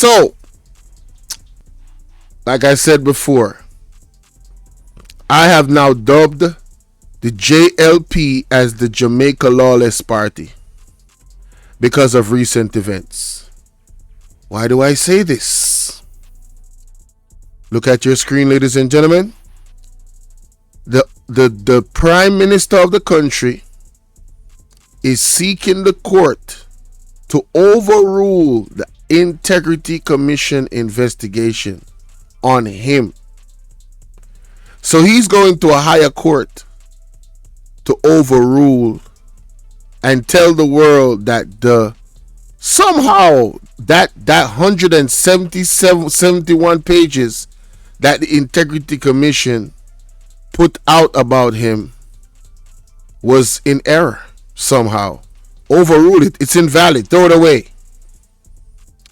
So, like I said before, I have now dubbed the JLP as the Jamaica Lawless Party because of recent events. Why do I say this? Look at your screen, ladies and gentlemen. The Prime Minister of the country is seeking the court to overrule the Integrity Commission investigation on him. So he's going to a higher court to overrule and tell the world that somehow that 171 pages that the Integrity Commission put out about him was in error somehow. Overrule it. It's invalid. Throw it away.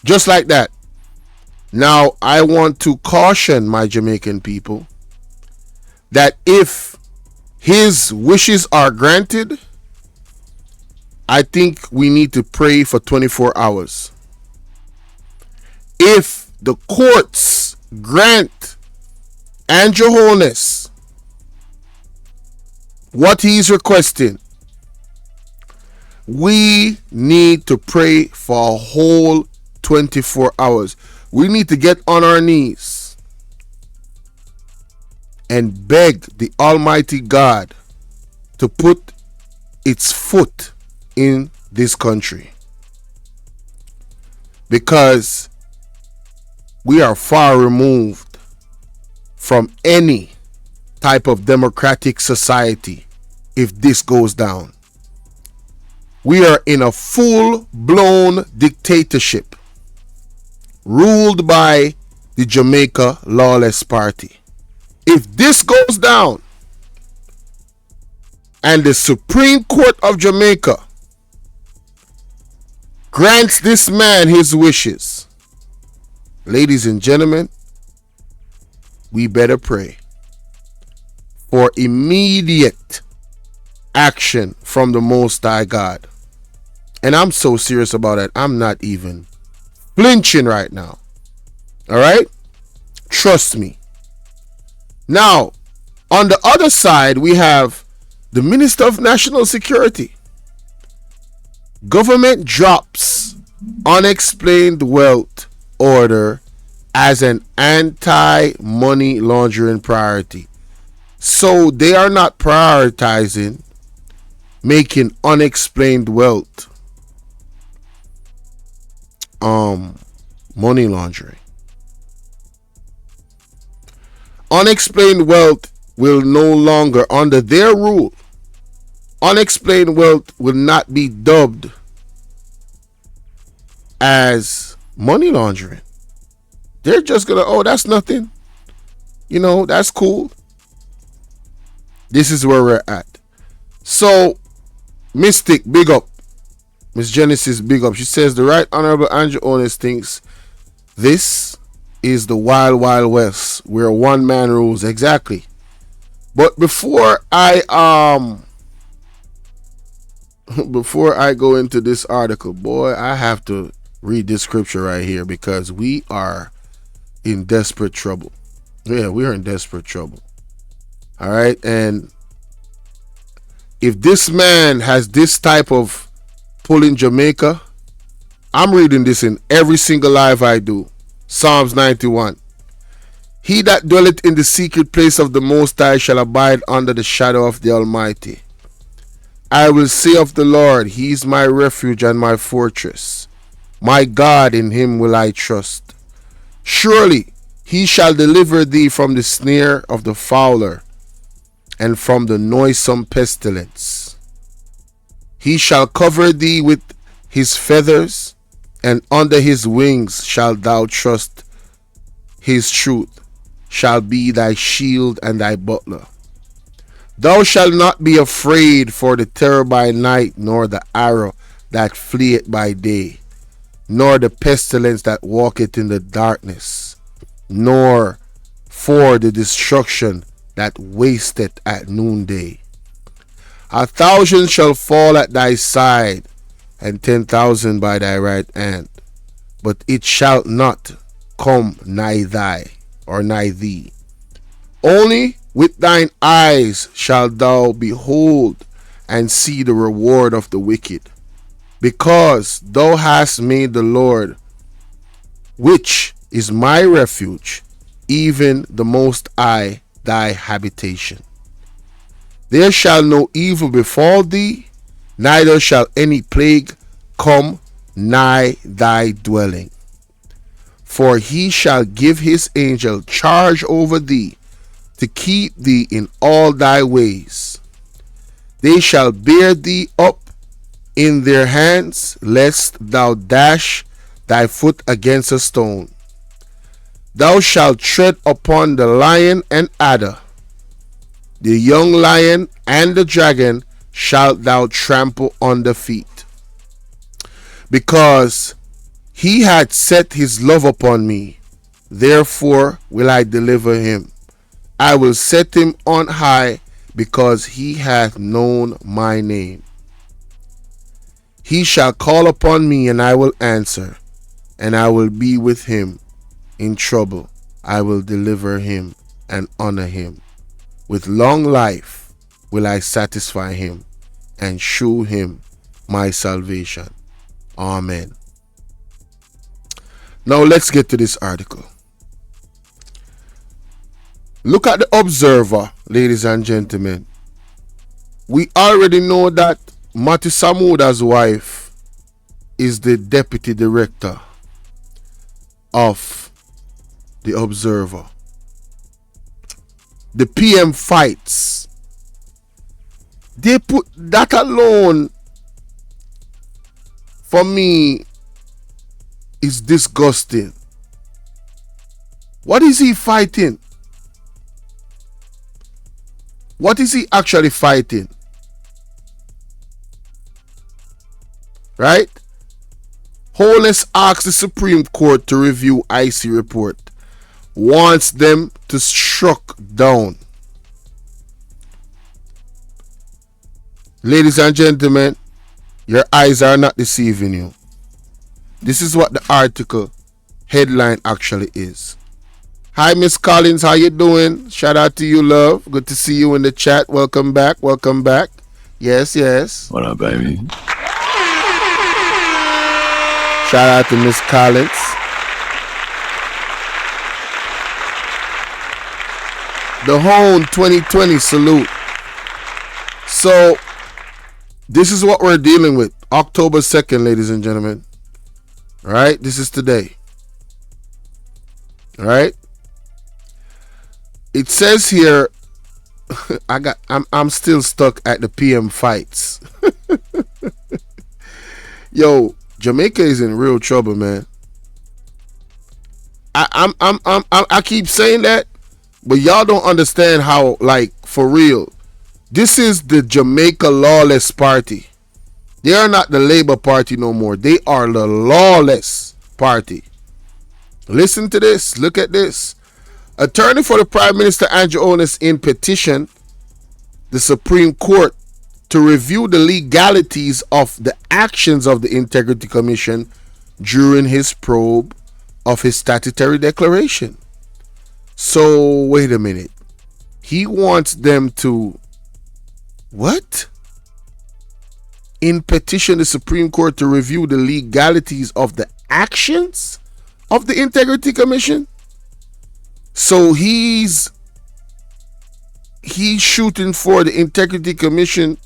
Just like that. Now, I want to caution my Jamaican people that if his wishes are granted, I think we need to pray for 24 hours. If the courts grant Andrew Holness what he's requesting, we need to pray for a whole 24 hours. We need to get on our knees and beg the Almighty God to put its foot in this country, because we are far removed from any type of democratic society if this goes down. We are in a full-blown dictatorship ruled by the Jamaica Lawless Party. If this goes down and the Supreme Court of Jamaica grants this man his wishes, ladies and gentlemen, we better pray for immediate action from the Most High God. And I'm so serious about it, I'm not even flinching right now. All right? Trust me. Now, on the other side, we have the Minister of National Security. Government drops unexplained wealth order as an anti-money laundering priority. So they are not prioritizing making unexplained wealth money laundering. Unexplained wealth will no longer, under their rule, unexplained wealth will not be dubbed as money laundering. They're just gonna, oh, that's nothing, that's cool. This is where we're at. So, Mystic, big up. Miss Genesis, big up. She says the Right Honorable Andrew Holness thinks this is the wild, wild west where one man rules. Exactly. But before I go into this article, boy, I have to read this scripture right here, because we are in desperate trouble. Yeah, we are in desperate trouble. All right. And if this man has this type of pull in Jamaica, I'm reading this in every single live I do. Psalms 91. He that dwelleth in the secret place of the Most High shall abide under the shadow of the Almighty. I will say of the Lord, he is my refuge and my fortress. My God, in him will I trust. Surely he shall deliver thee from the snare of the fowler and from the noisome pestilence. He shall cover thee with his feathers, and under his wings shalt thou trust. His truth shall be thy shield and thy buckler. Thou shalt not be afraid for the terror by night, nor the arrow that fleeth by day, nor the pestilence that walketh in the darkness, nor for the destruction that wasteth at noonday. 1,000 shall fall at thy side, and 10,000 by thy right hand, but it shall not come nigh thee. Only with thine eyes shalt thou behold and see the reward of the wicked, because thou hast made the Lord, which is my refuge, even the Most High, thy habitation. There shall no evil befall thee, neither shall any plague come nigh thy dwelling. For he shall give his angel charge over thee, to keep thee in all thy ways. They shall bear thee up in their hands, lest thou dash thy foot against a stone. Thou shalt tread upon the lion and adder, the young lion and the dragon shalt thou trample under feet. Because he hath set his love upon me, therefore will I deliver him. I will set him on high, because he hath known my name. He shall call upon me, and I will answer, and I will be with him in trouble. I will deliver him and honor him. With long life will I satisfy him and shew him my salvation. Amen. Now let's get to this article. Look at the Observer, ladies and gentlemen. We already know that Mati Samuda's wife is the deputy director of the Observer. The PM fights. They put that alone, for me, is disgusting. What is he fighting? What is he actually fighting? Right? Holness asks the Supreme Court to review IC report. Wants them to struck down. Ladies and gentlemen, your eyes are not deceiving you. This is what the article headline actually is. Hi, Miss Collins, how you doing? Shout out to you, love. Good to see you in the chat. Welcome back. Welcome back. Yes, yes. What up, baby? Shout out to Miss Collins. The Hone 2020 salute. So, this is what we're dealing with. October 2nd, ladies and gentlemen. All right, this is today. All right. It says here, I'm still stuck at the PM fights. Yo, Jamaica is in real trouble, man. I keep saying that, but y'all don't understand how, like, for real. This is the Jamaica Lawless party. They are not the Labour Party no more. They are the Lawless Party. Listen to this. Look at this. Attorney for the Prime Minister Andrew Holness in petition the Supreme Court to review the legalities of the actions of the Integrity Commission during his probe of his statutory declaration. So, wait a minute. He wants them to... What? In petition the Supreme Court to review the legalities of the actions of the Integrity Commission? So he's shooting for the Integrity Commission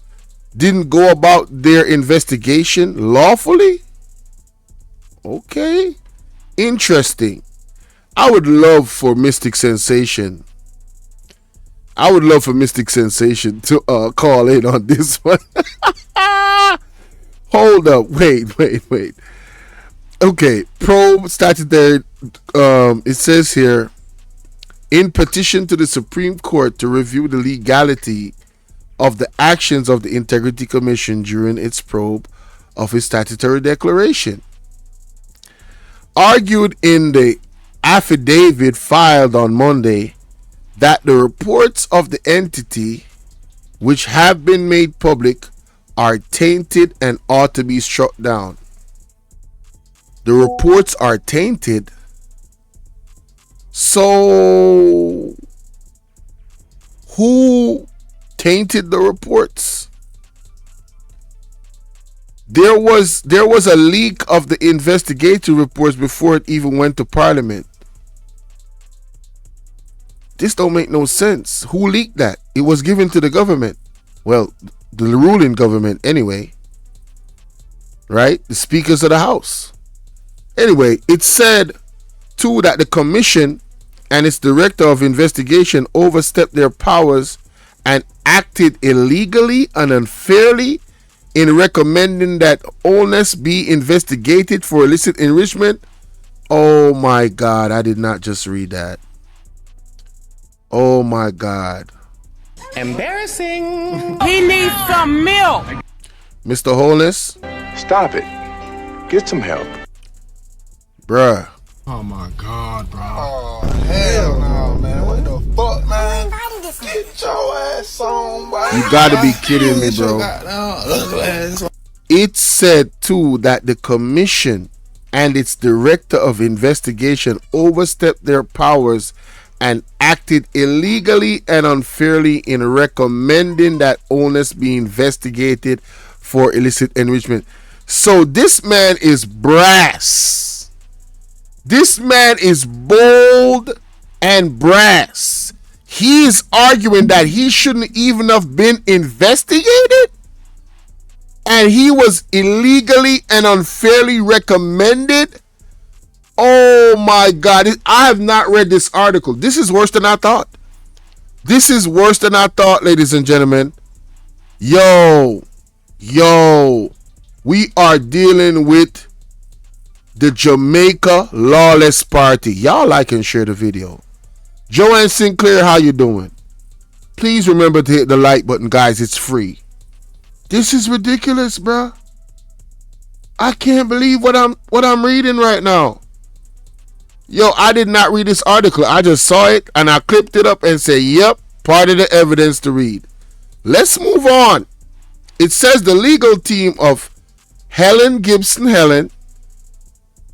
didn't go about their investigation lawfully? Okay. Interesting. I would love for Mystic Sensation. To call in on this one. Hold up. Wait. Okay. Probe statutory. It says here, in petition to the Supreme Court to review the legality of the actions of the Integrity Commission during its probe of its statutory declaration. Argued in the affidavit filed on Monday that the reports of the entity which have been made public are tainted and ought to be struck down. The reports are tainted. So who tainted the reports? There was a leak of the investigative reports before it even went to Parliament. This don't make no sense. Who leaked that? It was given to the government. Well, the ruling government anyway. Right? The speakers of the House. Anyway, it said too that the commission and its director of investigation overstepped their powers and acted illegally and unfairly in recommending that Lawless be investigated for illicit enrichment. Oh my God, I did not just read that. Oh my God. Embarrassing. He needs some milk. Mr. Lawless. Stop it. Get some help. Bruh. Oh my God, bro. Oh, hell no, man. What the fuck, man? Get your ass on, boy. You gotta be kidding me, bro. It said too that the commission and its director of investigation overstepped their powers and acted illegally and unfairly in recommending that Lawless be investigated for illicit enrichment. So this man is brass. This man is bold and brass. He is arguing that he shouldn't even have been investigated, and he was illegally and unfairly recommended. Oh my God. I have not read this article. This is worse than I thought. This is worse than I thought, ladies and gentlemen. Yo, we are dealing with the Jamaica Lawless Party. Y'all like and share the video. Joanne Sinclair, how you doing? Please remember to hit the like button, guys. It's free. This is ridiculous, bruh. I can't believe what I'm reading right now. Yo, I did not read this article. I just saw it and I clipped it up and said, yep, part of the evidence to read. Let's move on. It says the legal team of Helen Gibson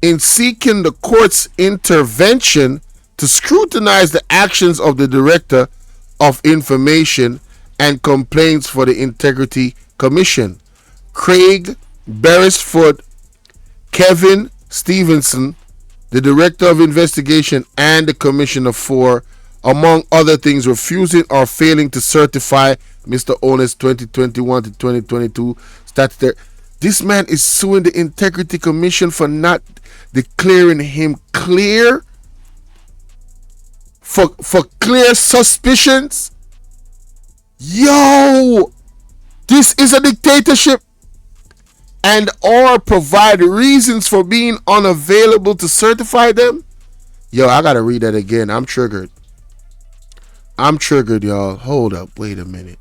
in seeking the court's intervention to scrutinize the actions of the Director of Information and Complaints for the Integrity Commission, Craig Beresford, Kevin Stevenson, the Director of Investigation, and the Commissioner for, among other things, refusing or failing to certify Mr. Lawless 2021 to 2022 statutory. This man is suing the Integrity Commission for not declaring him clear for clear suspicions. Yo, this is a dictatorship, and or provide reasons for being unavailable to certify them. Yo, I gotta read that again. I'm triggered, y'all. Hold up. Wait a minute.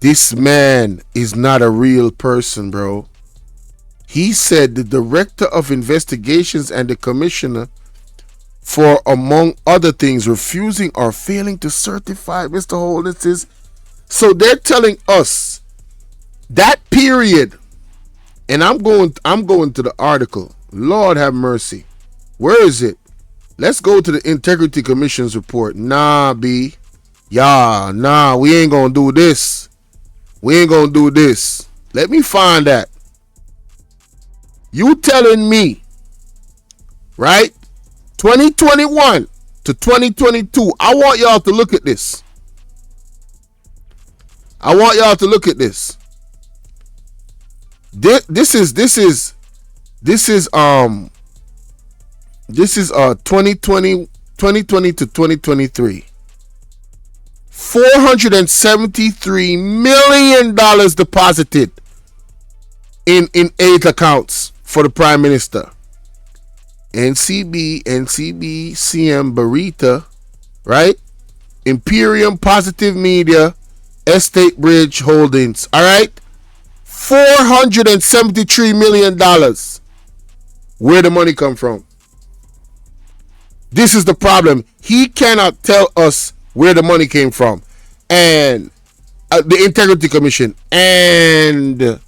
This man is not a real person, bro. He said the Director of Investigations and the Commissioner for, among other things, refusing or failing to certify Mr. Lawless. So they're telling us that period. And I'm going to the article. Lord have mercy. Where is it? Let's go to the Integrity Commission's report. Nah, B. Yeah, nah, we ain't gonna do this. Let me find that. You telling me, right? 2021 to 2022. I want y'all to look at this. This is 2020 to 2023. $473 million deposited in aid accounts for the Prime Minister. NCB, CM Barita, right? Imperium Positive Media, Estate Bridge Holdings, all right? $473 million. Where the money come from? This is the problem. He cannot tell us where the money came from. And the Integrity Commission, and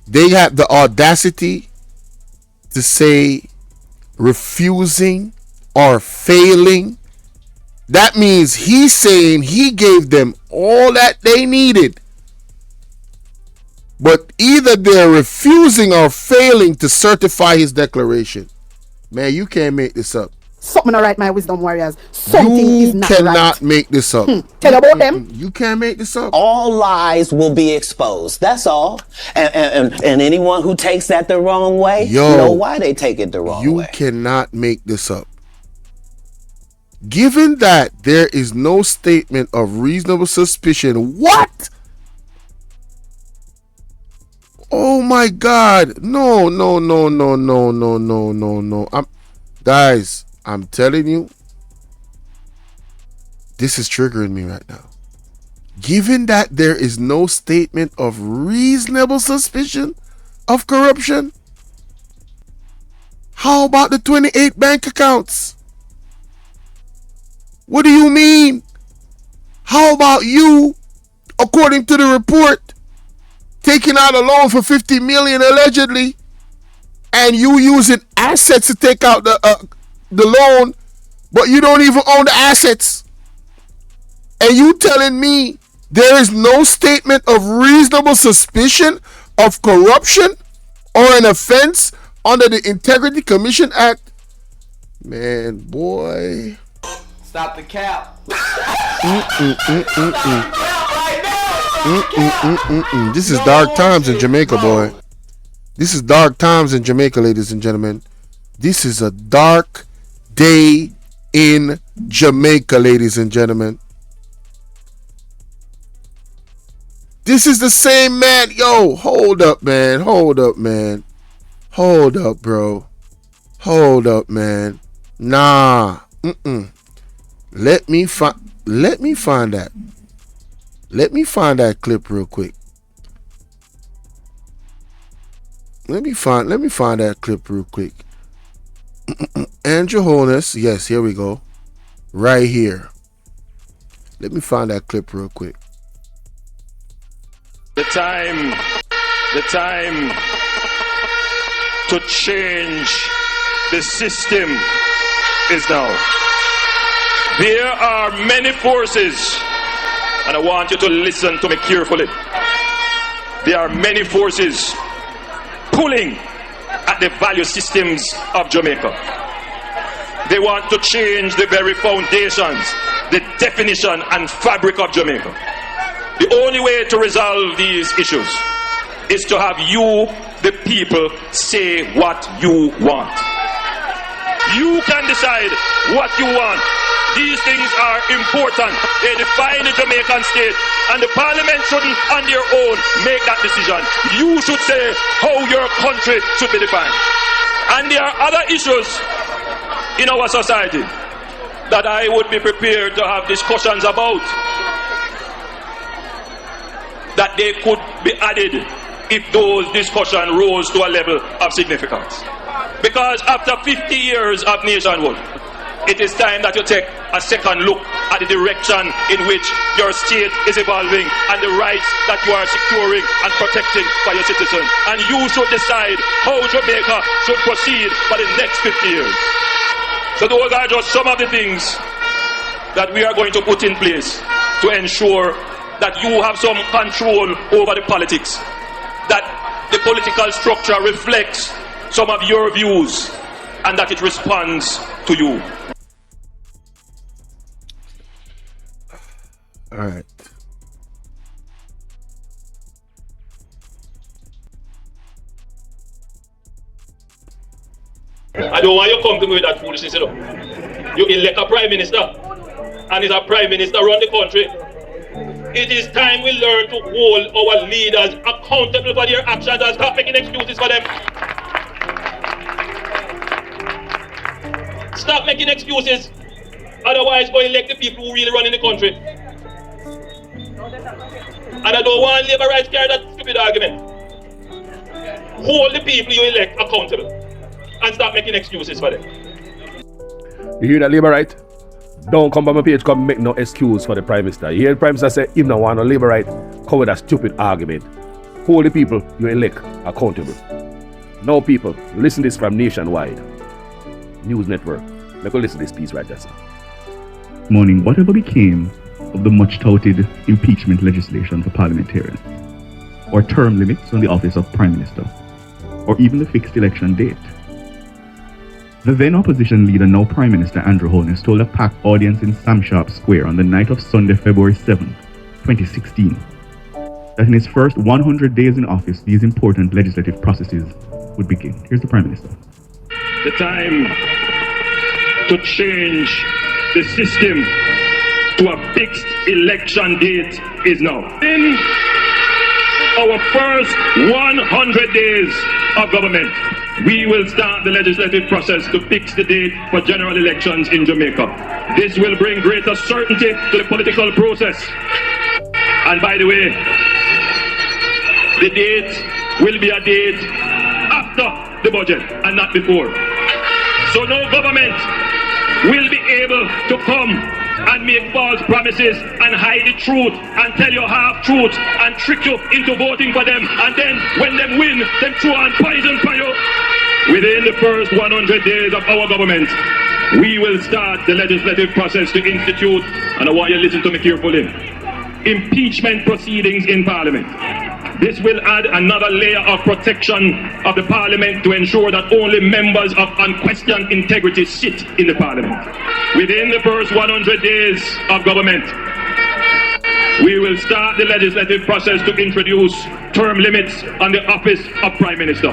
they have the audacity to say refusing or failing. That means he's saying he gave them all that they needed, but either they're refusing or failing to certify his declaration. Man, you can't make this up. Something not right, my wisdom warriors. Something is not right. You cannot make this up. Tell about them. You can't make this up. All lies will be exposed. That's all. And anyone who takes that the wrong way, know why they take it the wrong way. You cannot make this up. Given that there is no statement of reasonable suspicion, what? Oh my God. No. Guys, I'm telling you, this is triggering me right now. Given that there is no statement of reasonable suspicion of corruption, how about the 28 bank accounts? What do you mean? How about you, according to the report, taking out a loan for 50 million allegedly, and you using assets to take out the loan, but you don't even own the assets? And you telling me there is no statement of reasonable suspicion of corruption or an offense under the Integrity Commission Act? Man, boy. Stop the cap. This is dark times in Jamaica, boy. This is dark times in Jamaica, ladies and gentlemen. This is a dark day in Jamaica, ladies and gentlemen. This is the same man. Yo, hold up, man. Hold up, man. Hold up, bro. Hold up, man. Nah. Let me find that. Let me find that clip real quick. Let me find that clip real quick. And Your Holiness, yes, here we go. Right here. Let me find that clip real quick. The time to change the system is now. There are many forces, and I want you to listen to me carefully. There are many forces pulling at the value systems of Jamaica. They want to change the very foundations, the definition and fabric of Jamaica. The only way to resolve these issues is to have you, the people, say what you want. You can decide what you want. These things are important. They define the Jamaican state, and the Parliament shouldn't on their own make that decision. You should say how your country should be defined. And there are other issues in our society that I would be prepared to have discussions about, that they could be added if those discussions rose to a level of significance. Because after 50 years of nationhood, it is time that you take a second look at the direction in which your state is evolving and the rights that you are securing and protecting for your citizens. And you should decide how Jamaica should proceed for the next 50 years. So those are just some of the things that we are going to put in place to ensure that you have some control over the politics, that the political structure reflects some of your views, and that it responds to you. All right. I don't want you to come to me with that foolishness, you know. You elect a prime minister, and it's a prime minister run the country. It is time we learn to hold our leaders accountable for their actions and stop making excuses for them. Stop making excuses. Otherwise, go elect the people who really run in the country. And I don't want labor rights carry that stupid argument. Hold the people you elect accountable and stop making excuses for them. You hear that, labor right? Don't come by my page, come make no excuse for the Prime Minister. You hear the Prime Minister say, him no want no labor right. cover that stupid argument. Hold the people you elect accountable. Now people, listen to this from Nationwide News Network. Let's go listen to this piece right there, sir. Morning, whatever became of the much touted impeachment legislation for parliamentarians, or term limits on the office of Prime Minister, or even the fixed election date? The then opposition leader, now Prime Minister Andrew Holness, told a packed audience in Sam Sharp Square on the night of Sunday, February 7, 2016, that in his first 100 days in office, these important legislative processes would begin. Here's the Prime Minister. The time to change the system to a fixed election date is now. In our first 100 days of government, we will start the legislative process to fix the date for general elections in Jamaica. This will bring greater certainty to the political process. And by the way, the date will be a date after the budget and not before. So no government will be able to come and make false promises and hide the truth and tell you half-truth and trick you into voting for them, and then when them win, them throw on poison for you. Within the first 100 days of our government, we will start the legislative process to institute, and I want you to listen to me carefully, impeachment proceedings in Parliament. This will add another layer of protection of the Parliament to ensure that only members of unquestioned integrity sit in the Parliament. Within the first 100 days of government, we will start the legislative process to introduce term limits on the office of Prime Minister.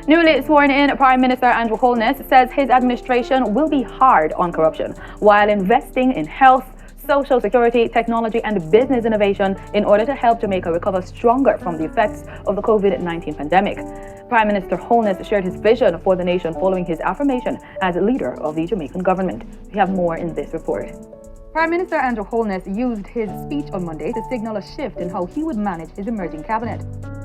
Newly sworn in Prime Minister Andrew Holness says his administration will be hard on corruption while investing in health, social security, technology and business innovation in order to help Jamaica recover stronger from the effects of the COVID-19 pandemic. Prime Minister Holness shared his vision for the nation following his affirmation as leader of the Jamaican government. We have more in this report. Prime Minister Andrew Holness used his speech on Monday to signal a shift in how he would manage his emerging cabinet.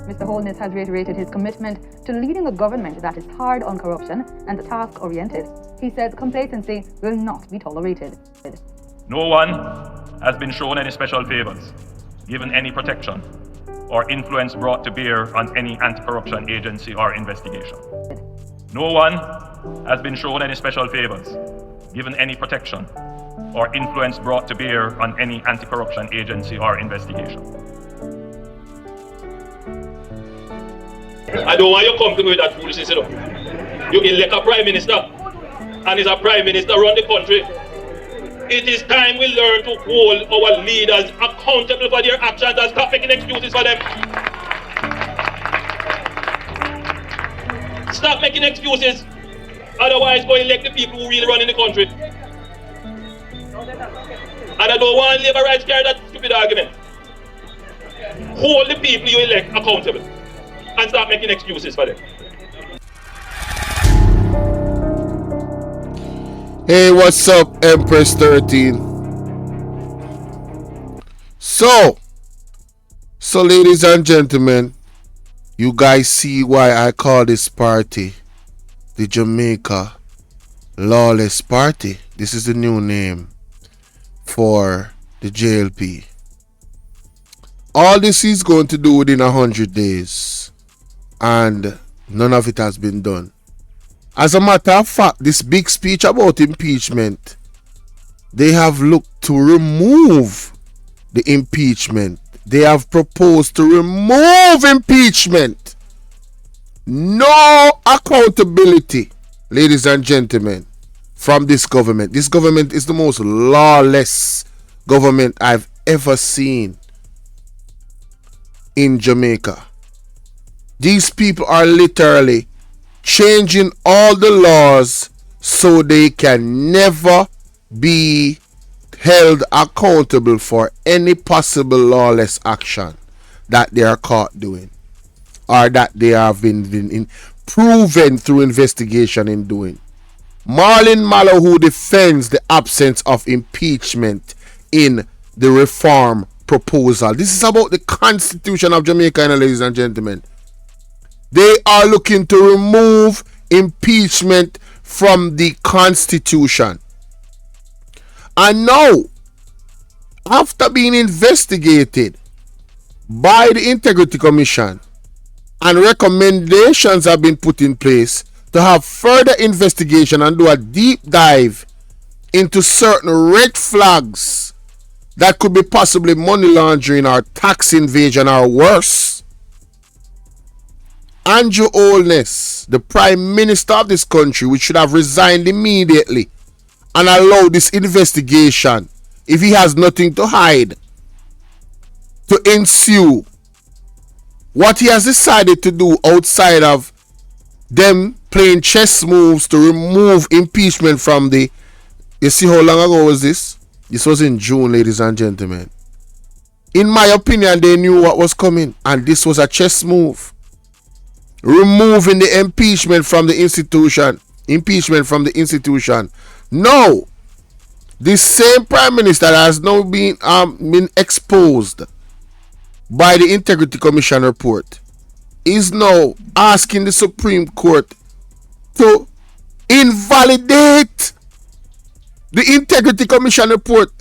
Mr. Holness has reiterated his commitment to leading a government that is hard on corruption and task-oriented. He says complacency will not be tolerated. No one has been shown any special favors, given any protection, or influence brought to bear on any anti-corruption agency or investigation. No one has been shown any special favors, given any protection, or influence brought to bear on any anti-corruption agency or investigation. I don't want you to come to me with that foolishness, you know. You elect a prime minister, and is a prime minister run the country. It is time we learn to hold our leaders accountable for their actions and stop making excuses for them. Stop making excuses. Otherwise, go elect the people who really run in the country. And I don't want Labour rights carry that stupid argument. Hold the people you elect accountable and stop making excuses for them. Hey, what's up, Empress 13? So ladies and gentlemen, you guys see why I call this party the Jamaica Lawless Party. This is the new name for the JLP. All this is going to do within 100 days, and none of it has been done. As a matter of fact, this big speech about impeachment, they have looked to remove the impeachment. They have proposed to remove impeachment. No accountability, ladies and gentlemen, from this government. This government is the most lawless government I've ever seen in Jamaica. These people are literally changing all the laws so they can never be held accountable for any possible lawless action that they are caught doing, or that they have been proven through investigation in doing. Marlon Mallow, who defends the absence of impeachment in the reform proposal. This is about the Constitution of Jamaica, ladies and gentlemen. They are looking to remove impeachment from the Constitution. And now, after being investigated by the Integrity Commission, and recommendations have been put in place to have further investigation and do a deep dive into certain red flags that could be possibly money laundering or tax invasion or worse. Andrew Holness, the Prime Minister of this country, which should have resigned immediately and allowed this investigation, if he has nothing to hide, to ensue. What he has decided to do outside of them playing chess moves to remove impeachment from the... You see how long ago was this? This was in June, ladies and gentlemen. In my opinion, they knew what was coming, and this was a chess move. Removing the impeachment from the institution. No! This same Prime Minister has now been exposed by the Integrity Commission report is now asking the Supreme Court to invalidate the Integrity Commission report.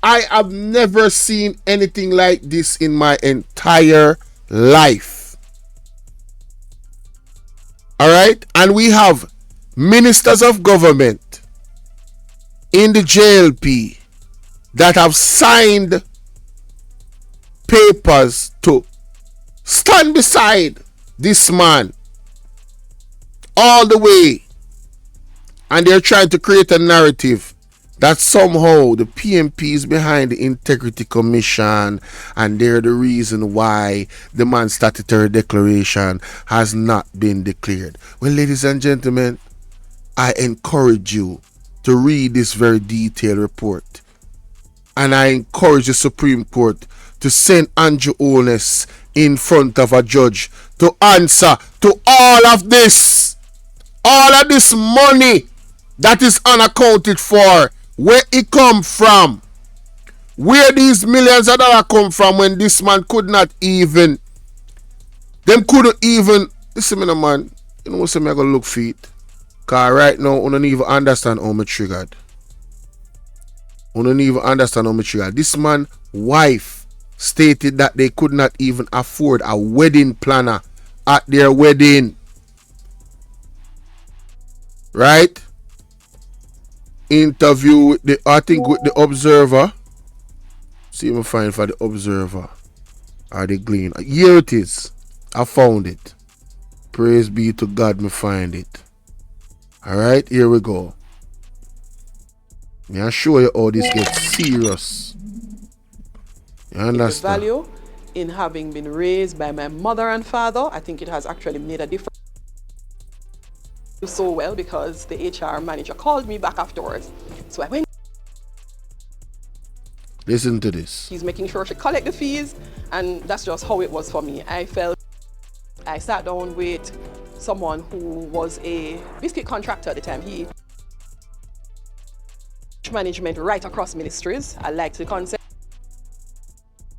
I have never seen anything like this in my entire life. Alright? And we have ministers of government in the JLP that have signed papers to stand beside this man all the way, and they're trying to create a narrative that somehow the PMP is behind the Integrity Commission and they're the reason why the man's statutory declaration has not been declared. Well, ladies and gentlemen, I encourage you to read this very detailed report, and I encourage the Supreme Court to send Andrew Holness in front of a judge to answer to all of this money that is unaccounted for, where it come from, where these millions of dollars come from, when this man couldn't even, listen me, man, you know what I'm gonna look for it, cause right now I don't even understand how me triggered. This man wife stated that they could not even afford a wedding planner at their wedding. Right? Interview with the Observer. See if I find for the Observer or the Glean. Here it is. I found it. Praise be to God, me find it. Alright, here we go. I'll show you how this gets serious. You understand? The value in having been raised by my mother and father, I think it has actually made a difference. So well, because the HR manager called me back afterwards. So I went. Listen to this. He's making sure she collect the fees, and that's just how it was for me. I sat down with someone who was a biscuit contractor at the time. He management right across ministries. I liked the concept.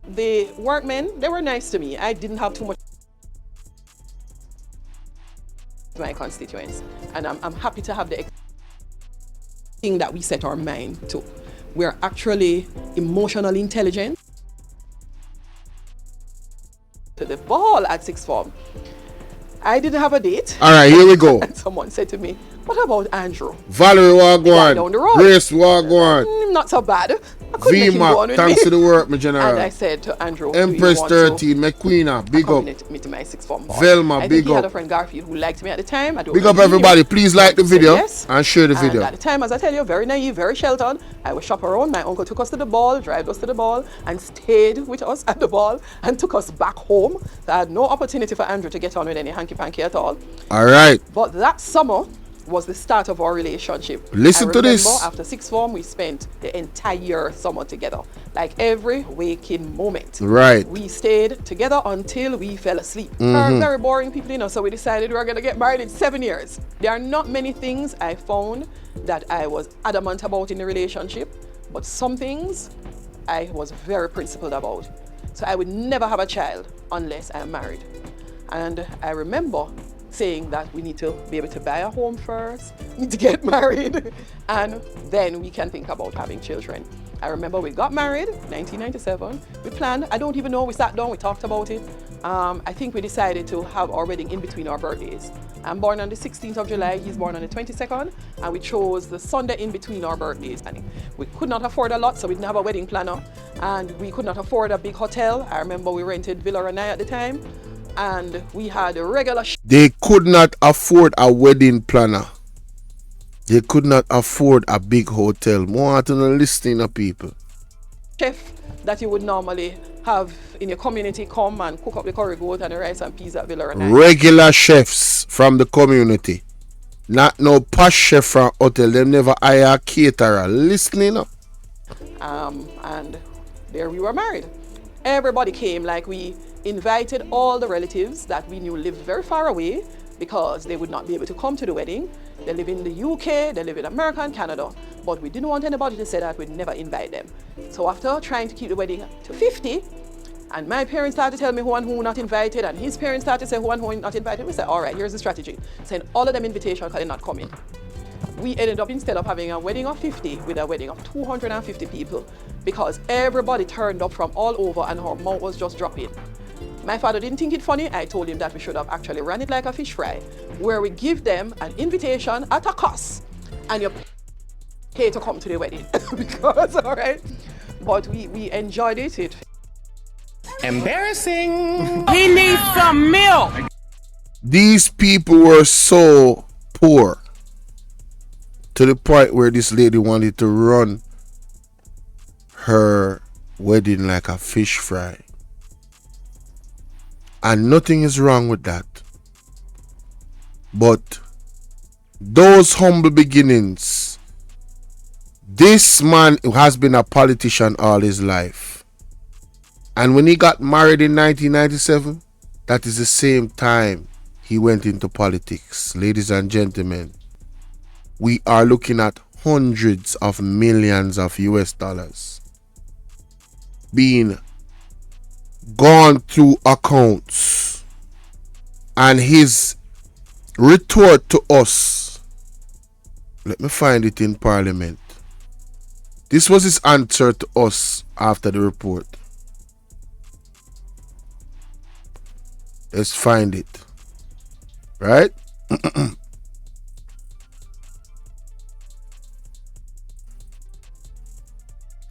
The workmen, they were nice to me. I didn't have too much my constituents, and I'm happy to have the thing that we set our mind to. We're actually emotionally intelligent. To the ball at sixth form, I didn't have a date. All right, here we go. And someone said to me, "What about Andrew? Valerie Wagwan, down the road. Grace Wagwan, not so bad. I couldn't make him go on with thanks me." to the work, my general. And I said to Andrew, Empress 13, McQueena, big up. Me to my sixth form board. Velma, I think big he had up. a friend Garfield who liked me at the time. I don't Big know up if he everybody. knew. Please like the video Yes. and share the video. And at the time, as I tell you, very naive, very sheltered. I was chaperone. My uncle took us to the ball, drive us to the ball, and stayed with us at the ball and took us back home. So I had no opportunity for Andrew to get on with any hanky-panky at all. All right. But that summer was the start of our relationship. Listen to this. After sixth form, we spent the entire summer together. Like every waking moment. Right. We stayed together until we fell asleep. We're very boring people, you know, so we decided we were going to get married in 7 years. There are not many things I found that I was adamant about in the relationship, but some things I was very principled about. So I would never have a child unless I'm married. And I remember saying that we need to be able to buy a home first, need to get married, and then we can think about having children. I remember we got married, 1997. We planned, I don't even know, we sat down, we talked about it. I think we decided to have our wedding in between our birthdays. I'm born on the 16th of July, he's born on the 22nd, and we chose the Sunday in between our birthdays. And we could not afford a lot, so we didn't have a wedding planner, and we could not afford a big hotel. I remember we rented Villa Renai at the time, and we had a regular They could not afford a wedding planner. They could not afford a big hotel. More to the listing of people. chef that you would normally have in your community come and cook up the curry goat and the rice and peas at Villa Renai. Regular chefs from the community. Not no posh chef from hotel. Them never hire a caterer. Listening up. And there we were married. Everybody came, like we invited all the relatives that we knew lived very far away because they would not be able to come to the wedding. They live in the UK, they live in America and Canada, but we didn't want anybody to say that we'd never invite them. So after trying to keep the wedding to 50, and my parents started to tell me who and who not invited, and his parents started to say who and who not invited, we said, all right, here's the strategy. Send all of them invitation because they're not coming. We ended up, instead of having a wedding of 50, with a wedding of 250 people, because everybody turned up from all over and our mouth was just dropping. My father didn't think it funny. I told him that we should have actually run it like a fish fry, where we give them an invitation at a cost, and you pay to come to the wedding. Because, all right, but we enjoyed it. Embarrassing. He needs some milk. These people were so poor to the point where this lady wanted to run her wedding like a fish fry. And nothing is wrong with that. But those humble beginnings, this man has been a politician all his life. And when he got married in 1997, that is the same time he went into politics. Ladies and gentlemen, we are looking at hundreds of millions of US dollars being gone through accounts, and his retort to us, let me find it in Parliament. This was his answer to us after the report. Let's find it. Right?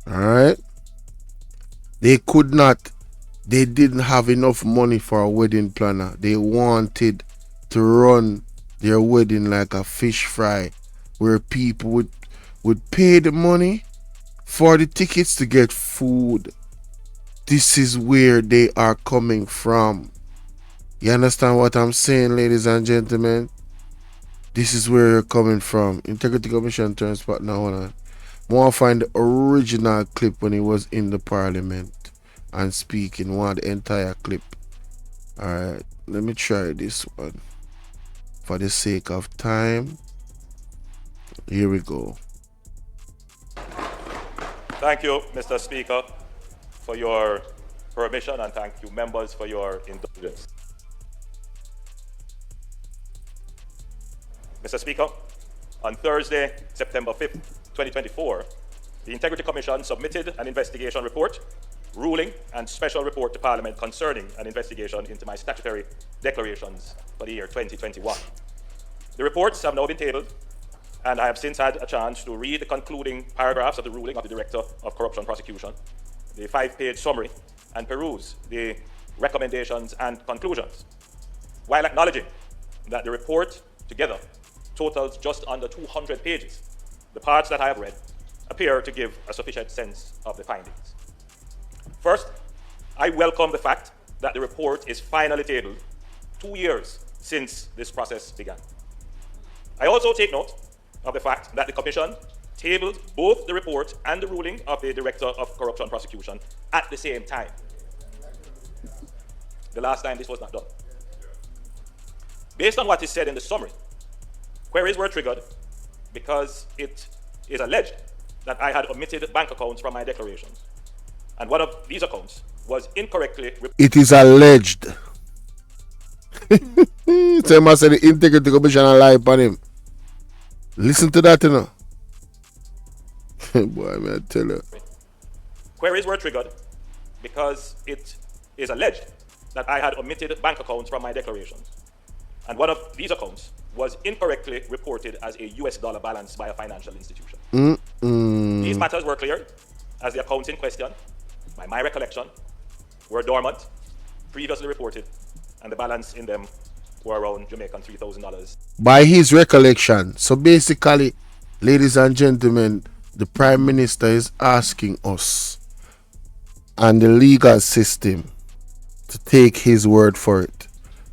Alright. They didn't have enough money for a wedding planner. They wanted to run their wedding like a fish fry, where people would pay the money for the tickets to get food. This is where they are coming from. You understand what I'm saying, ladies and gentlemen? This is where you're coming from. Integrity Commission turns spot now. I want to find the original clip when he was in the Parliament and speaking. Want the entire clip. Alright, let me try this one for the sake of time. Here we go. Thank you, Mr. Speaker, for your permission, and thank you, members, for your indulgence. Mr. Speaker, on Thursday, September 5th, 2024, the Integrity Commission submitted an investigation report, ruling, and special report to Parliament concerning an investigation into my statutory declarations for the year 2021. The reports have now been tabled, and I have since had a chance to read the concluding paragraphs of the ruling of the Director of Corruption Prosecution, the 5-page summary, and peruse the recommendations and conclusions. While acknowledging that the report together totals just under 200 pages, the parts that I have read appear to give a sufficient sense of the findings. First, I welcome the fact that the report is finally tabled 2 years since this process began. I also take note of the fact that the Commission tabled both the report and the ruling of the Director of Corruption Prosecution at the same time. The last time this was not done. Based on what is said in the summary, queries were triggered because it is alleged that I had omitted bank accounts from my declarations. And one of these accounts was incorrectly... It is alleged. Tell him I said the integrity commission and lie upon him. Listen to that, you know. Boy, man, I tell you. Queries were triggered because it is alleged that I had omitted bank accounts from my declarations. And one of these accounts was incorrectly reported as a US dollar balance by a financial institution. These matters were cleared as the accounts in question, by my recollection, were dormant, previously reported, and the balance in them were around Jamaican $3,000. By his recollection. So basically, ladies and gentlemen, the Prime Minister is asking us and the legal system to take his word for it.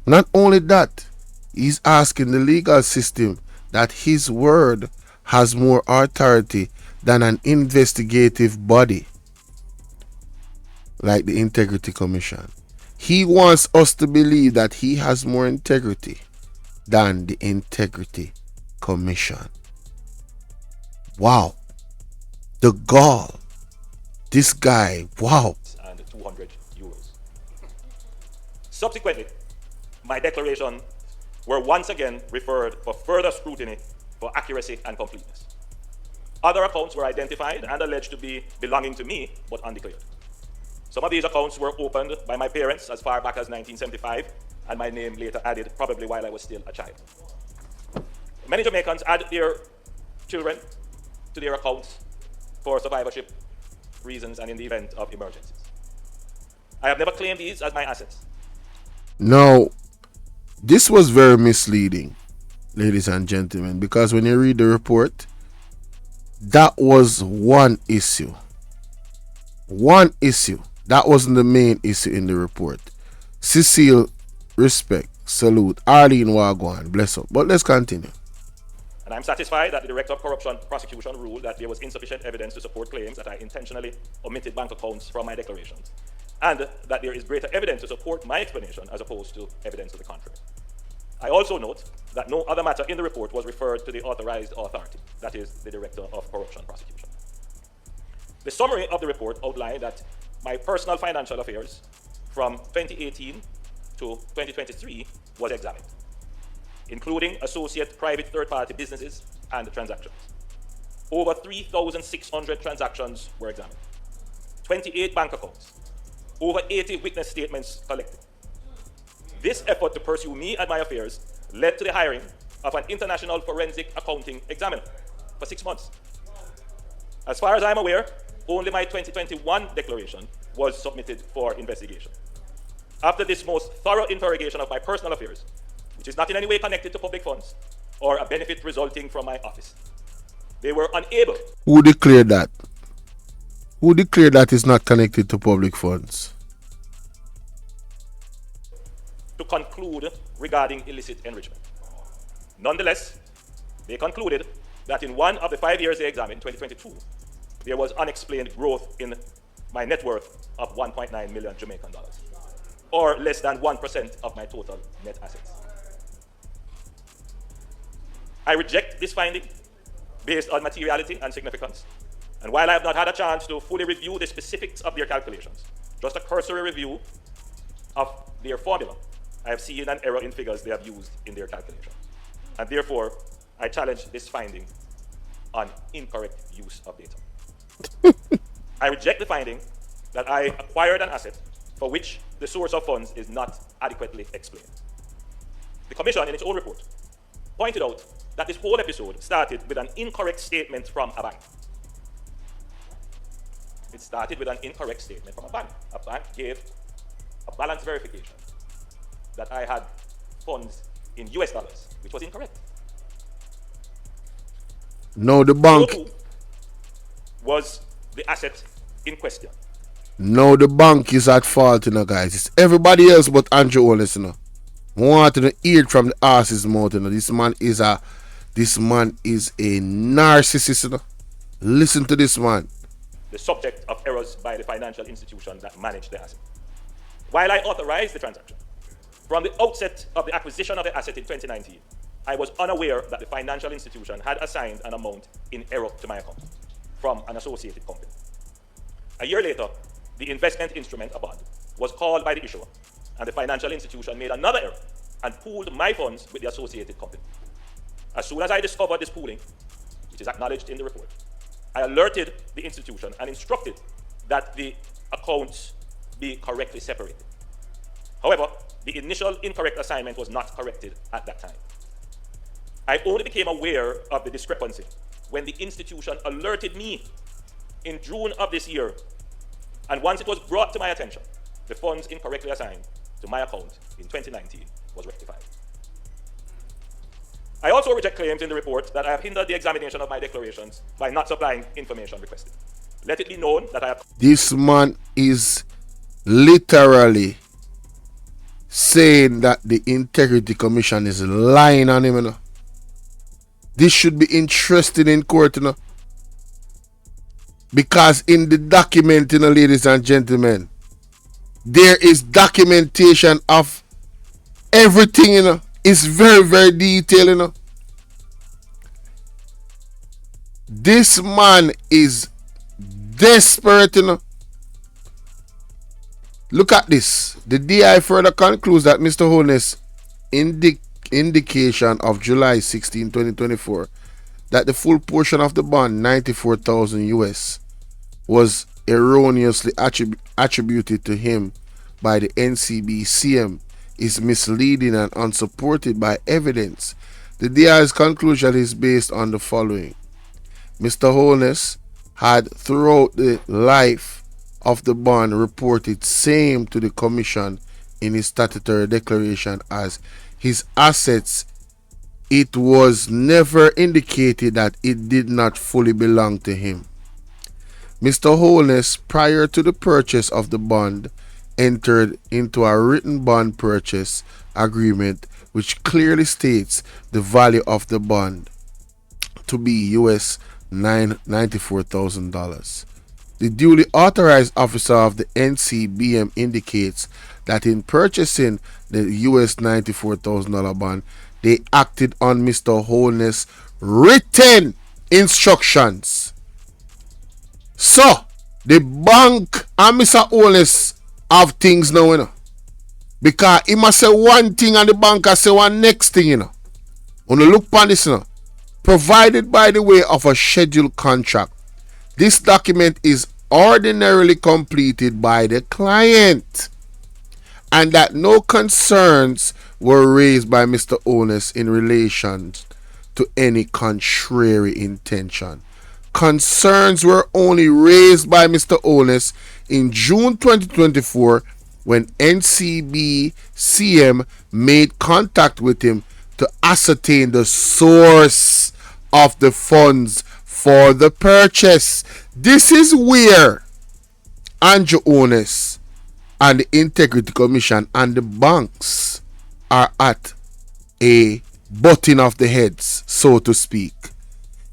Not only that, he's asking the legal system that his word has more authority than an investigative body like the Integrity Commission. He wants us to believe that he has more integrity than the Integrity Commission. Wow. The gall. This guy, wow. And 200 euros. Subsequently, my declaration were once again referred for further scrutiny for accuracy and completeness. Other accounts were identified and alleged to be belonging to me, but undeclared. Some of these accounts were opened by my parents as far back as 1975, and my name later added, probably while I was still a child. Many Jamaicans add their children to their accounts for survivorship reasons and in the event of emergencies. I have never claimed these as my assets. Now, this was very misleading, ladies and gentlemen, because when you read the report, that was one issue. One issue. That wasn't the main issue in the report. Cecile, respect, salute. Arlene Wagwan, bless up. But let's continue. And I'm satisfied that the Director of Corruption Prosecution ruled that there was insufficient evidence to support claims that I intentionally omitted bank accounts from my declarations, and that there is greater evidence to support my explanation as opposed to evidence to the contrary. I also note that no other matter in the report was referred to the authorized authority, that is, the Director of Corruption Prosecution. The summary of the report outlined that my personal financial affairs from 2018 to 2023 was examined, including associate private third-party businesses and transactions. Over 3,600 transactions were examined, 28 bank accounts, over 80 witness statements collected. This effort to pursue me and my affairs led to the hiring of an international forensic accounting examiner for 6 months. As far as I'm aware, only my 2021 declaration was submitted for investigation. After this most thorough interrogation of my personal affairs, which is not in any way connected to public funds or a benefit resulting from my office, they were unable. Who declared that? Who declared that is not connected to public funds? To conclude regarding illicit enrichment. Nonetheless, they concluded that in one of the 5 years they examined, 2022, there was unexplained growth in my net worth of 1.9 million Jamaican dollars, or less than 1% of my total net assets. I reject this finding based on materiality and significance. And while I have not had a chance to fully review the specifics of their calculations, just a cursory review of their formula, I have seen an error in figures they have used in their calculations. And therefore, I challenge this finding on incorrect use of data. I reject the finding that I acquired an asset for which the source of funds is not adequately explained. The Commission, in its own report, pointed out that this whole episode started with an incorrect statement from a bank. It started with an incorrect statement from a bank. A bank gave a balance verification that I had funds in US dollars, which was incorrect. No, the bank was the asset in question. No, the bank is at fault, you know, guys. It's everybody else but Andrew Wallace, you know. Want to hear it from the arse's mouth, you know. This man is a narcissist, you know. Listen to this man. The subject of errors by the financial institution that managed the asset. While I authorized the transaction, from the outset of the acquisition of the asset in 2019, I was unaware that the financial institution had assigned an amount in error to my account from an associated company. A year later, the investment instrument, a bond, was called by the issuer, and the financial institution made another error and pooled my funds with the associated company. As soon as I discovered this pooling, which is acknowledged in the report, I alerted the institution and instructed that the accounts be correctly separated. However, the initial incorrect assignment was not corrected at that time. I only became aware of the discrepancy when the institution alerted me in June of this year, and once it was brought to my attention, the funds incorrectly assigned to my account in 2019 was rectified. I also reject claims in the report that I have hindered the examination of my declarations by not supplying information requested. Let it be known that I have... This man is literally saying that the Integrity Commission is lying on him, you know. This should be interesting in court, you know. Because in the document, you know, ladies and gentlemen, there is documentation of everything, you know. It's very, very detailed, you know. This man is desperate, you know. Look at this. The DI further concludes that Mr. Holness' indication of July 16, 2024, that the full portion of the bond, 94,000 US, was erroneously attributed to him by the NCB-CM is misleading and unsupported by evidence. The DI's conclusion is based on the following. Mr. Holness had throughout the life of the bond reported same to the Commission in his statutory declaration as his assets. It was never indicated that it did not fully belong to him. Mr. Holness, prior to the purchase of the bond, entered into a written bond purchase agreement which clearly states the value of the bond to be US $94,000. The duly authorized officer of the NCBM indicates that in purchasing the US $94,000 bond, they acted on Mr. Holness' written instructions. So, the bank and Mr. Holness have things now, you know. Because he must say one thing and the bank has say one next thing, you know. When you look upon this, you know, provided by the way of a scheduled contract, this document is ordinarily completed by the client, and that no concerns were raised by Mr. Holness in relation to any contrary intention. Concerns were only raised by Mr. Holness in June 2024 when NCB-CM made contact with him to ascertain the source of the funds for the purchase. This is where Andrew Holness and the Integrity Commission and the banks are at a butting of the heads, so to speak.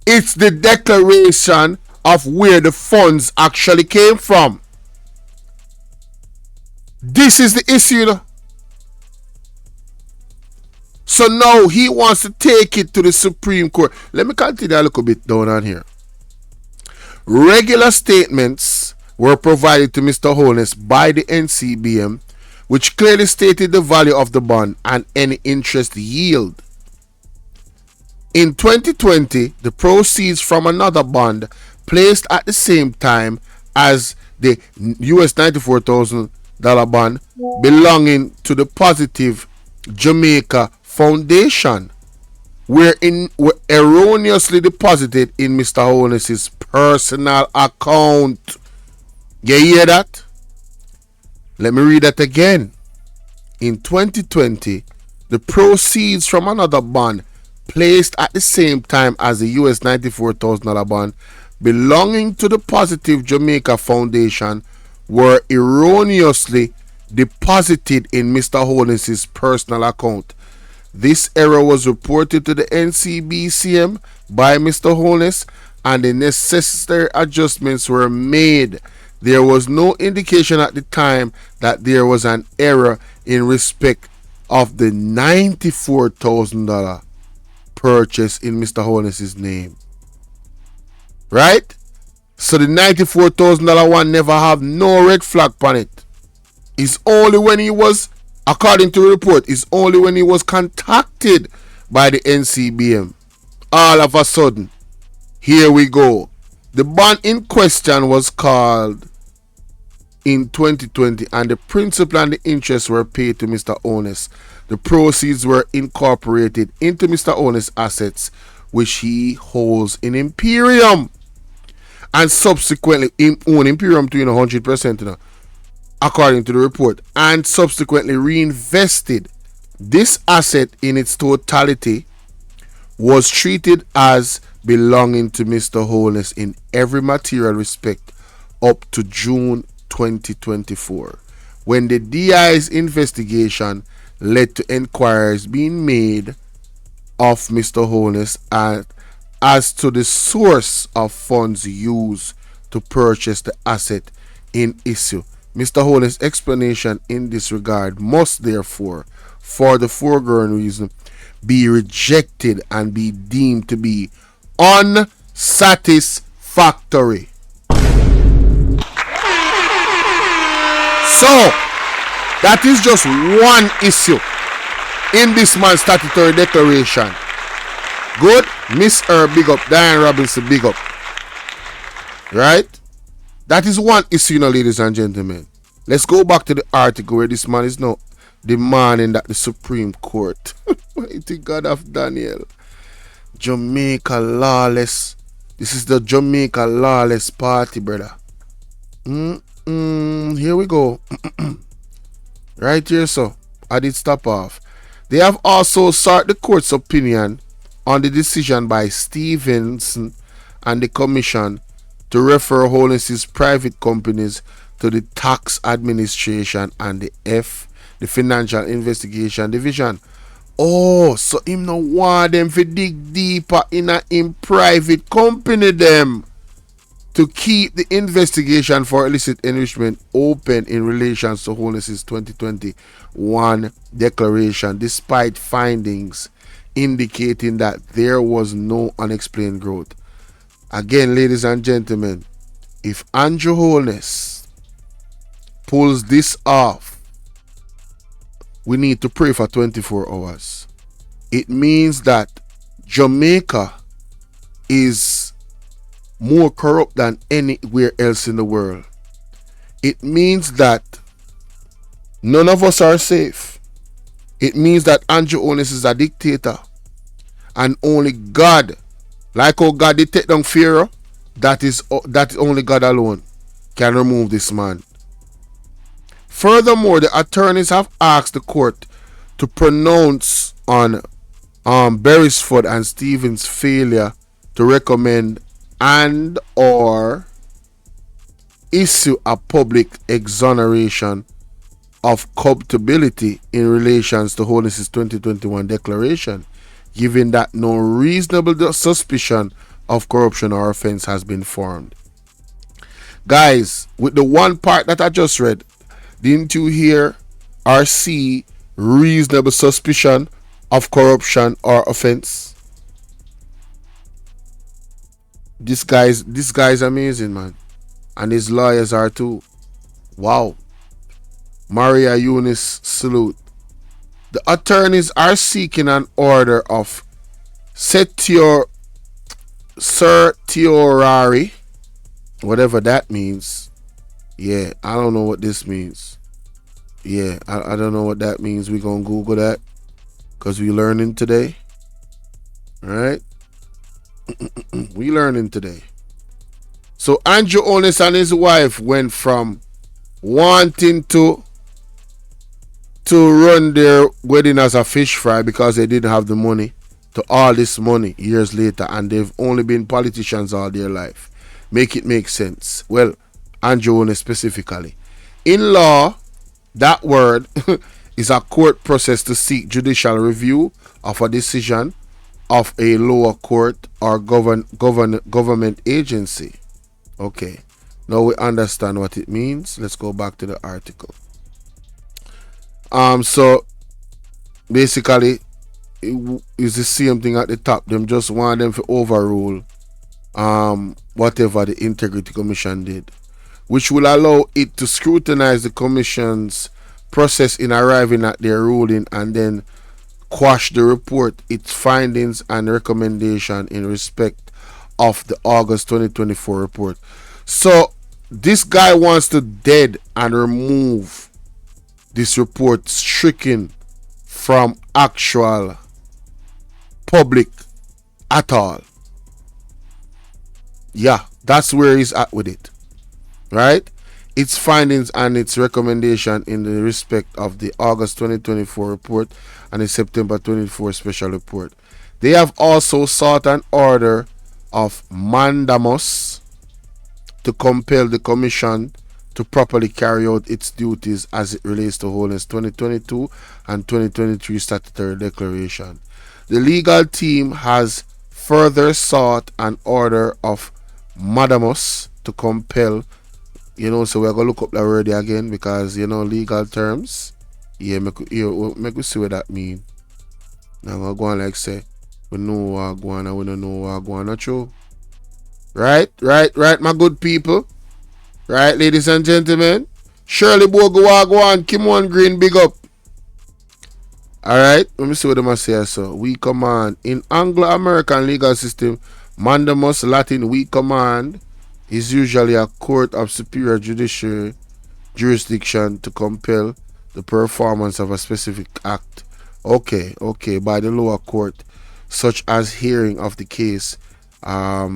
It's the declaration of where the funds actually came from. This is the issue, you know? So now he wants to take it to the Supreme Court. Let me continue a little bit down on here. Regular statements were provided to Mr. Holness by the NCBM, which clearly stated the value of the bond and any interest yield. In 2020, the proceeds from another bond placed at the same time as the US $94,000 bond belonging to the Positive Jamaica Foundation were erroneously deposited in Mr. Holness's personal account. You hear that? Let me read that again. In 2020, the proceeds from another bond placed at the same time as the US $94,000 bond belonging to the Positive Jamaica Foundation were erroneously deposited in Mr. Holness's personal account. This error was reported to the NCB-CM by Mr. Holness and the necessary adjustments were made. There was no indication at the time that there was an error in respect of the $94,000 purchase in Mr. Holness's name. Right? So the $94,000 one never have no red flag on it. It's only when he was According to the report, it's only when he was contacted by the NCBM. All of a sudden, here we go. The bond in question was called in 2020 and the principal and the interest were paid to Mr. Onus. The proceeds were incorporated into Mr. Onus' assets, which he holds in Imperium. And subsequently, own Imperium to 100%, according to the report, and subsequently reinvested. This asset in its totality was treated as belonging to Mr. Holness in every material respect up to June 2024, when the DI's investigation led to inquiries being made of Mr. Holness as to the source of funds used to purchase the asset in issue. Mr. Holness' explanation in this regard must therefore, for the foregoing reason, be rejected and be deemed to be unsatisfactory. So, that is just one issue in this man's statutory declaration. Good? Miss Earl, big up. Diane Robinson, big up. Right? That is one issue, ladies and gentlemen. Let's go back to the article where this man is now demanding that the Supreme Court, mighty God of Daniel, Jamaica Lawless. This is the Jamaica Lawless party, brother. Here we go. Right here, so I did stop off. They have also sought the court's opinion on the decision by Stevenson and the commission to refer Holness's private companies to the tax administration and the Financial Investigation Division. Oh, so him no want them to dig deeper in a private company them to keep the investigation for illicit enrichment open in relation to Holness's 2021 declaration, despite findings indicating that there was no unexplained growth. Again, ladies and gentlemen, if Andrew Holness pulls this off, we need to pray for 24 hours. It means that Jamaica is more corrupt than anywhere else in the world. It means that none of us are safe. It means that Andrew Holness is a dictator, and only God, like how God did take down Pharaoh, that is only God alone can remove this man. Furthermore, the attorneys have asked the court to pronounce on Beresford and Stevens' failure to recommend and or issue a public exoneration of culpability in relation to Holness's 2021 declaration, given that no reasonable suspicion of corruption or offense has been formed. Guys, with the one part that I just read, didn't you hear or see reasonable suspicion of corruption or offense? This guy's amazing, man. And his lawyers are too. Wow. Maria Eunice, salute. The attorneys are seeking an order of certiorari, whatever that means. Yeah, I don't know what this means. Yeah, I don't know what that means. We're going to Google that because we're learning today. All right? We learning today. So Andrew Holness and his wife went from wanting to run their wedding as a fish fry because they didn't have the money to all this money years later, and they've only been politicians all their life. Make it make sense. Well, Andrew Holness specifically. In law, that word is a court process to seek judicial review of a decision of a lower court or government agency. Okay, now we understand what it means. Let's go back to the article. So basically it is the same thing at the top. Them just want them to overrule whatever the Integrity Commission did, which will allow it to scrutinize the Commission's process in arriving at their ruling and then quash the report, its findings and recommendation in respect of the August 2024 report. So this guy wants to dead and remove this report stricken from actual public at all. Yeah, that's where he's at with it, right? Its findings and its recommendation in the respect of the August 2024 report and the September 24 special report. They have also sought an order of mandamus to compel the Commission to properly carry out its duties as it relates to Wholeness 2022 and 2023 statutory declaration. The legal team has further sought an order of mandamus to compel, so we're going to look up that word again because, legal terms. Yeah, make we see what that mean. Now I'm going to go on like say, we know what going on and we don't know what going on, true? Right, my good people. Right, ladies and gentlemen. Shirley Bogo Wagwan, Kimon Green, big up. Alright, let me see what they say. So, we command. In Anglo-American legal system, mandamus, Latin, we command, is usually a court of superior judicial jurisdiction to compel the performance of a specific act. Okay, by the lower court, such as hearing of the case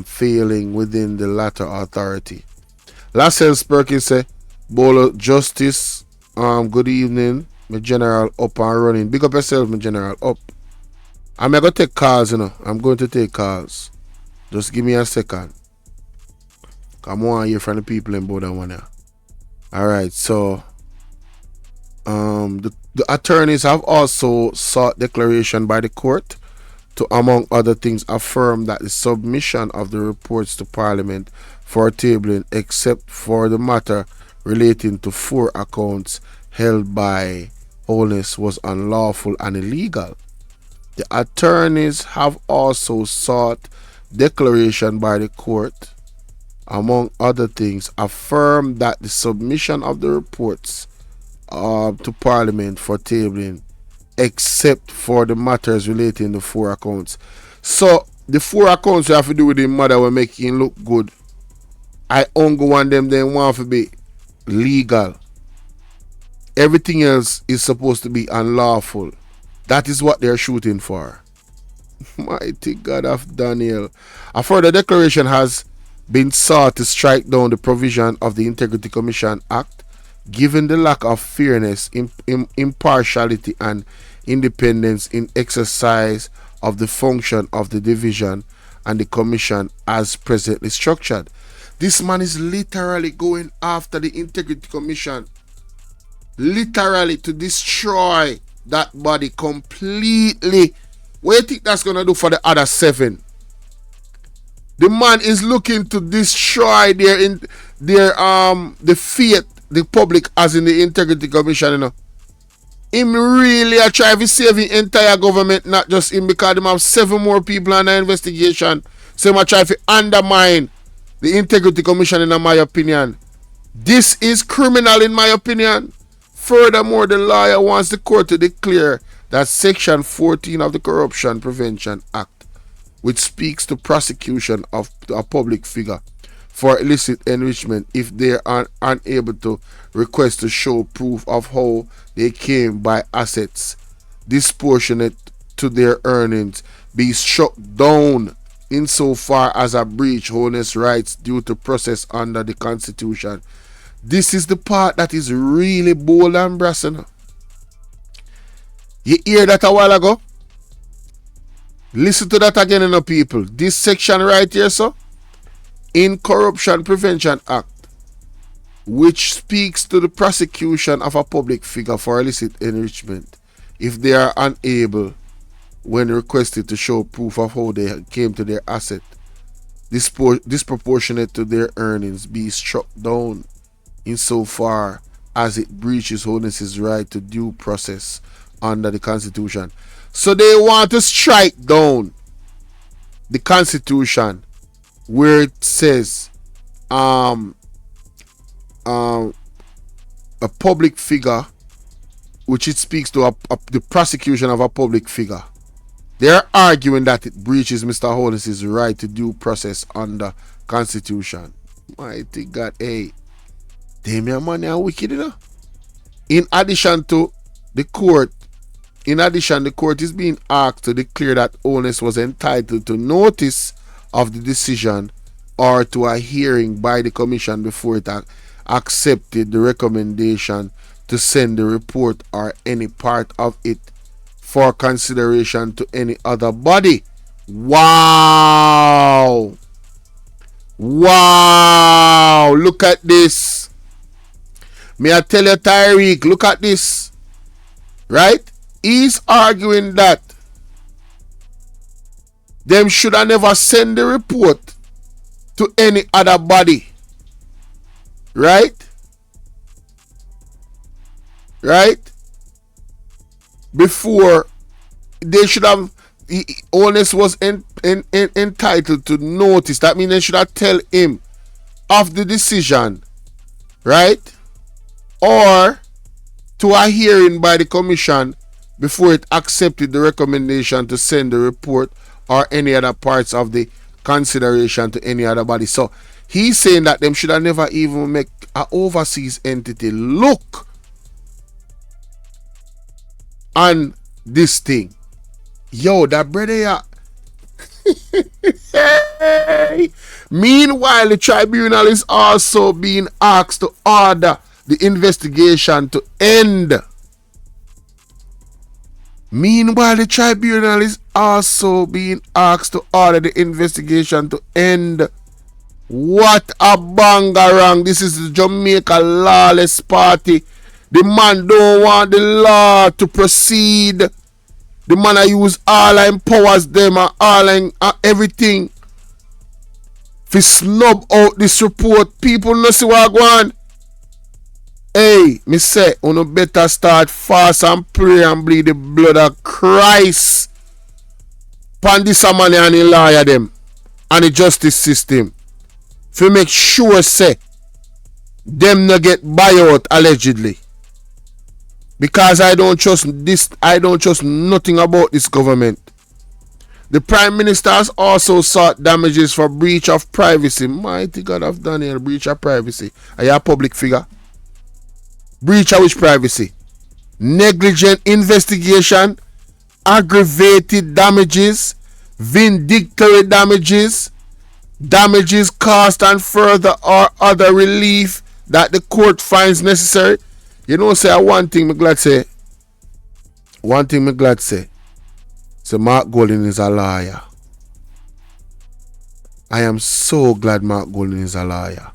failing within the latter authority. Lascelles Perkins say, Bolo Justice, good evening, my general, up and running. Big up yourself, my general, up. I'm going to take calls, I'm going to take calls. Just give me a second. Come on here from the people in Boda one here. Alright, so the attorneys have also sought declaration by the court to, among other things, affirm that the submission of the reports to Parliament for tabling, except for the matter relating to 4 accounts held by Wholeness, was unlawful and illegal. The attorneys have also sought declaration by the court, among other things, affirm that the submission of the reports to Parliament for tabling, except for the matters relating to 4 accounts. So the 4 accounts we have to do with the mother will make him look good. I only want them then want to be legal. Everything else is supposed to be unlawful. That is what they're shooting for. Mighty God of Daniel. A further declaration has been sought to strike down the provision of the Integrity Commission Act, given the lack of fairness, impartiality and independence in exercise of the function of the division and the commission as presently structured. This man is literally going after the Integrity Commission, literally to destroy that body completely. What do you think that's gonna do for the other 7? The man is looking to destroy the faith the public as in the Integrity Commission, Him really a try to save the entire government, not just him, because him have 7 more people on the investigation. So him try to undermine the Integrity Commission, in my opinion. This is criminal, in my opinion. Furthermore, the lawyer wants the court to declare that Section 14 of the Corruption Prevention Act, which speaks to prosecution of a public figure for illicit enrichment if they are unable to request to show proof of how they came by assets disproportionate to their earnings, be struck down insofar as a breach wholeness rights due to process under the Constitution. This is the part that is really bold and brass. You hear that a while ago? Listen to that again, people. This section right here, so, in Corruption Prevention Act, which speaks to the prosecution of a public figure for illicit enrichment if they are unable, when requested, to show proof of how they came to their asset disproportionate to their earnings, be struck down insofar as it breaches wholeness's right to due process under the Constitution. So they want to strike down the Constitution where it says a public figure which it speaks to the prosecution of a public figure. They're arguing that it breaches Mr. Holness's right to due process under Constitution. Mighty God, hey, damn your money are wicked, you know. In addition, the court is being asked to declare that Holness was entitled to notice of the decision or to a hearing by the commission before it accepted the recommendation to send the report or any part of it for consideration to any other body. Wow! Wow! Look at this. May I tell you, Tyreek, look at this. Right? He's arguing that them should have never send the report to any other body. Right? Right? Before they should have, Holness was entitled to notice. That means they should have tell him of the decision, right? Or to a hearing by the commission before it accepted the recommendation to send the report or any other parts of the consideration to any other body. So he's saying that them should have never even make an overseas entity look on this thing. Yo, that brother, yeah. Hey. Meanwhile, the tribunal is also being asked to order the investigation to end. Meanwhile, the tribunal is also being asked to order the investigation to end. What a bangarang. This is the Jamaica Lawless Party. The man don't want the law to proceed. The man I use all I empowers them and all I everything to snub out this report. People no see what I want. Hey, me say, you better start fast and pray and bleed the blood of Christ. Pan this man and the lawyer them and the justice system. To make sure say them no get buyout allegedly. Because I don't trust nothing about this government. The Prime Minister has also sought damages for breach of privacy. Mighty God of Daniel, breach of privacy. Are you a public figure? Breach of which privacy? Negligent investigation, aggravated damages, vindictory damages, damages caused and further or other relief that the court finds necessary. You know, say one thing me glad say. So Mark Golden is a liar. I am so glad Mark Golden is a liar.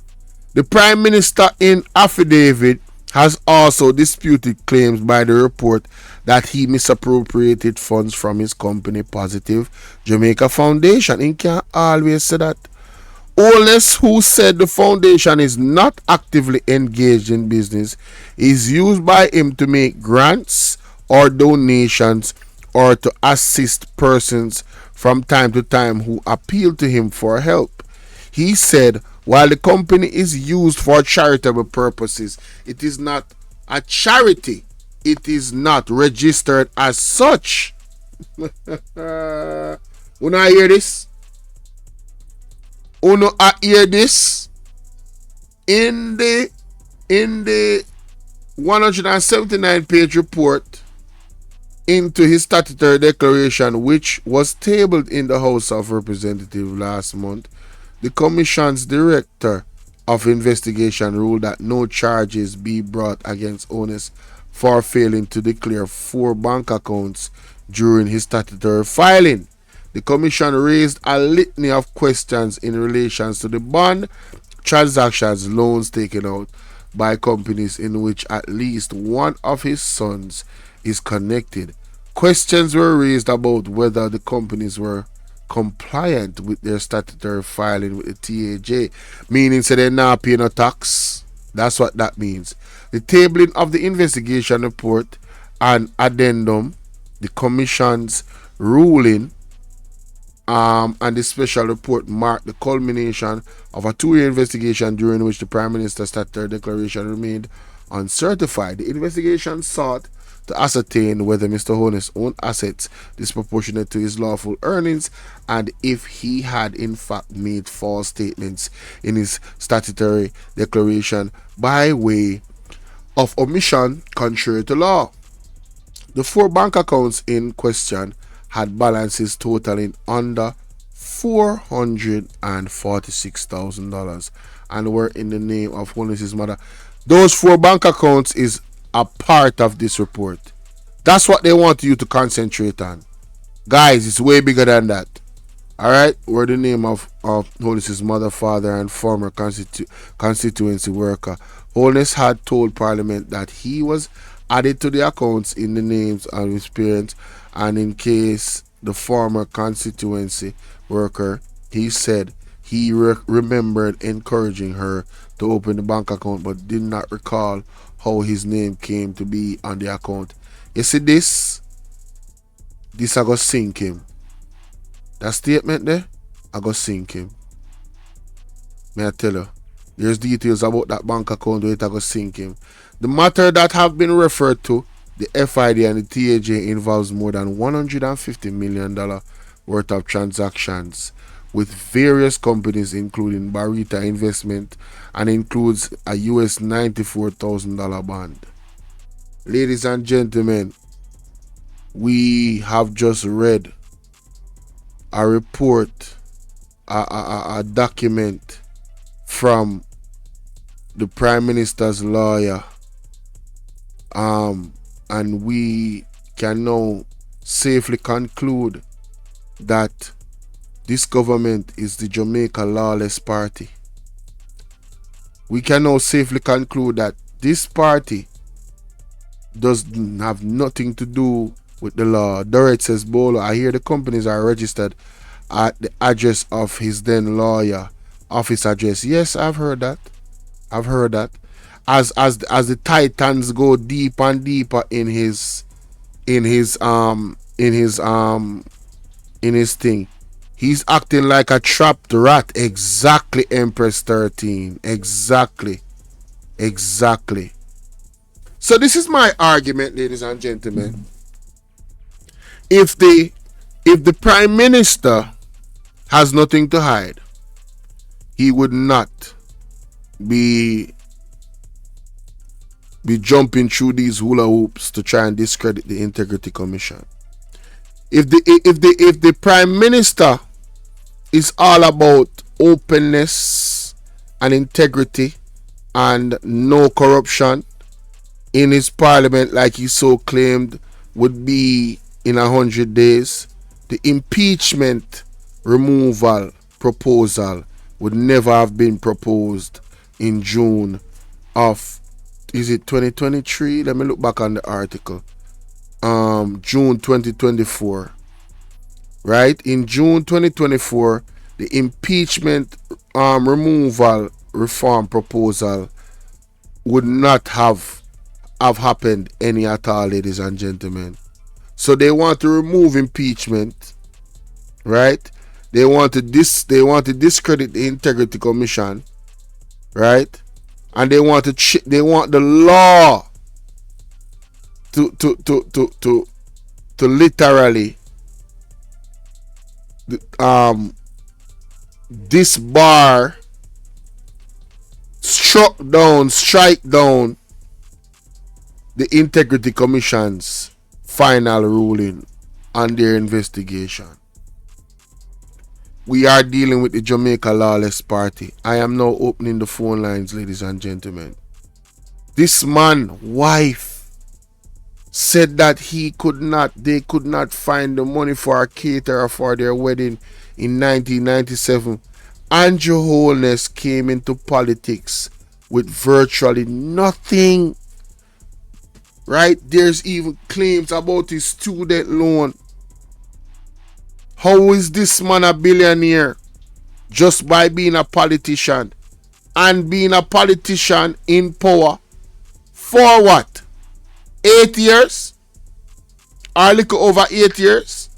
The Prime Minister in affidavit has also disputed claims by the report that he misappropriated funds from his company Positive Jamaica Foundation. He can't always say that. Holness, who said the foundation is not actively engaged in business, is used by him to make grants or donations or to assist persons from time to time who appeal to him for help. He said, while the company is used for charitable purposes, it is not a charity. It is not registered as such. When I hear this, I hear this in the 179-page report into his statutory declaration, which was tabled in the House of Representatives last month. The Commission's Director of Investigation ruled that no charges be brought against Holness for failing to declare 4 bank accounts during his statutory filing. The Commission raised a litany of questions in relation to the bond transactions, loans taken out by companies in which at least one of his sons is connected. Questions were raised about whether the companies were compliant with their statutory filing with the TAJ, meaning so they're not paying no tax. That's what that means. The tabling of the investigation report and addendum, the Commission's ruling, and the special report marked the culmination of a 2-year investigation during which the Prime Minister's statutory declaration remained uncertified. The investigation sought to ascertain whether Mr. Holness owned assets disproportionate to his lawful earnings and if he had in fact made false statements in his statutory declaration by way of omission contrary to law. The 4 bank accounts in question had balances totaling under $446,000 and were in the name of Holness's mother. Those 4 bank accounts is a part of this report. That's what they want you to concentrate on. Guys, it's way bigger than that. Alright, were the name of Holness's mother, father, and former constituency worker. Holness had told Parliament that he was added to the accounts in the names of his parents, and in case the former constituency worker, he said he remembered encouraging her to open the bank account but did not recall how his name came to be on the account. You see this I go sink him. That statement there, I go sink him. May I tell you, there's details about that bank account where it I go sink him. The matter that have been referred to, the FID and the TAJ, involves more than $150 million worth of transactions with various companies including Barita Investment, and includes a US $94,000 bond. Ladies and gentlemen, we have just read a report, a document from the Prime Minister's lawyer, and we can now safely conclude that this government is the Jamaica Lawless party. We can now safely conclude that this party does have nothing to do with the law. Dorrit says, Bolo, I hear the companies are registered at the address of his then lawyer office address. Yes, I've heard that. As the titans go deep and deeper in his thing, he's acting like a trapped rat. Exactly, Empress 13. Exactly. So this is my argument, ladies and gentlemen. If the Prime Minister has nothing to hide, he would not be jumping through these hula hoops to try and discredit the Integrity Commission. If the Prime Minister is all about openness and integrity and no corruption in his parliament, like he so claimed would be in 100 days, the impeachment removal proposal would never have been proposed in June of, is it 2023? Let me look back on the article. June 2024. Right? In June 2024, the impeachment removal reform proposal would not have happened any at all, ladies and gentlemen. So they want to remove impeachment, right? They want to discredit the Integrity Commission, right? And they want the law to literally disbar, strike down the Integrity Commission's final ruling on their investigation. We are dealing with the Jamaica Lawless party. I am now opening the phone lines, ladies and gentlemen. This man, wife, said that they could not find the money for a caterer for their wedding in 1997. Andrew Holness came into politics with virtually nothing. Right? There's even claims about his student loan. How is this man a billionaire? Just by being a politician. And being a politician in power. For what? 8 years? Or a little over 8 years?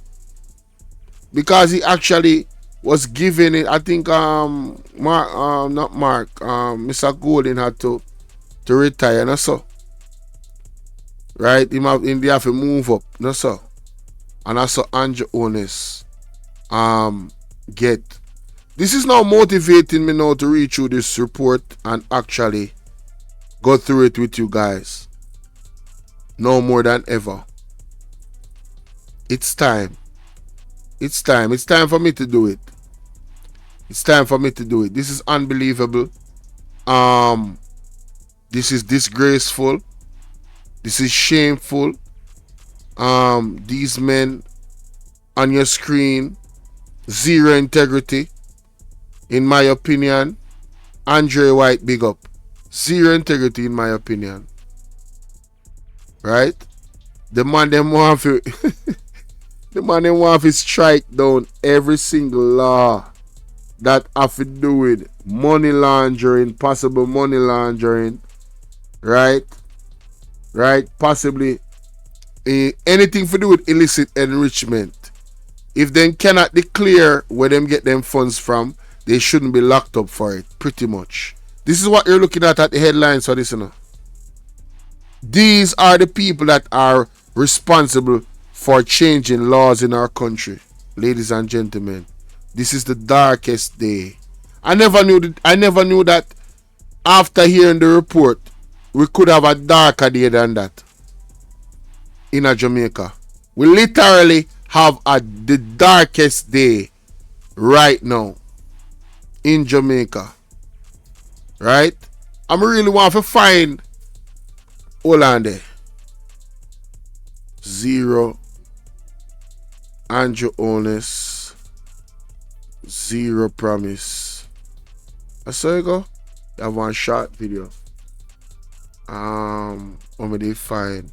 Because he actually was given it. I think Mr. Golden had to retire and so. right? They have to move up. No, sir. And that's what Andrew Honest get. This is now motivating me now to read through this report and actually go through it with you guys. No more than ever. It's time. It's time. It's time for me to do it. It's time for me to do it. This is unbelievable. This is disgraceful. This is shameful. These men on your screen, zero integrity. In my opinion, Andre White, big up. Zero integrity in my opinion. Right? The man them want to the man them want to strike down every single law that have to do with money laundering, possible money laundering, right? Right? Possibly anything to do with illicit enrichment. If they cannot declare where them get them funds from, they shouldn't be locked up for it, pretty much. This is what you're looking at the headlines for this, you know. These are the people that are responsible for changing laws in our country, ladies and gentlemen. This is the darkest day. I never knew that after hearing the report, we could have a darker day than that in Jamaica. We literally have the darkest day right now in Jamaica. Right? I'm really want to find hold on there. Zero Andrew Honest. Zero promise. I saw you go. That one short video. What they find?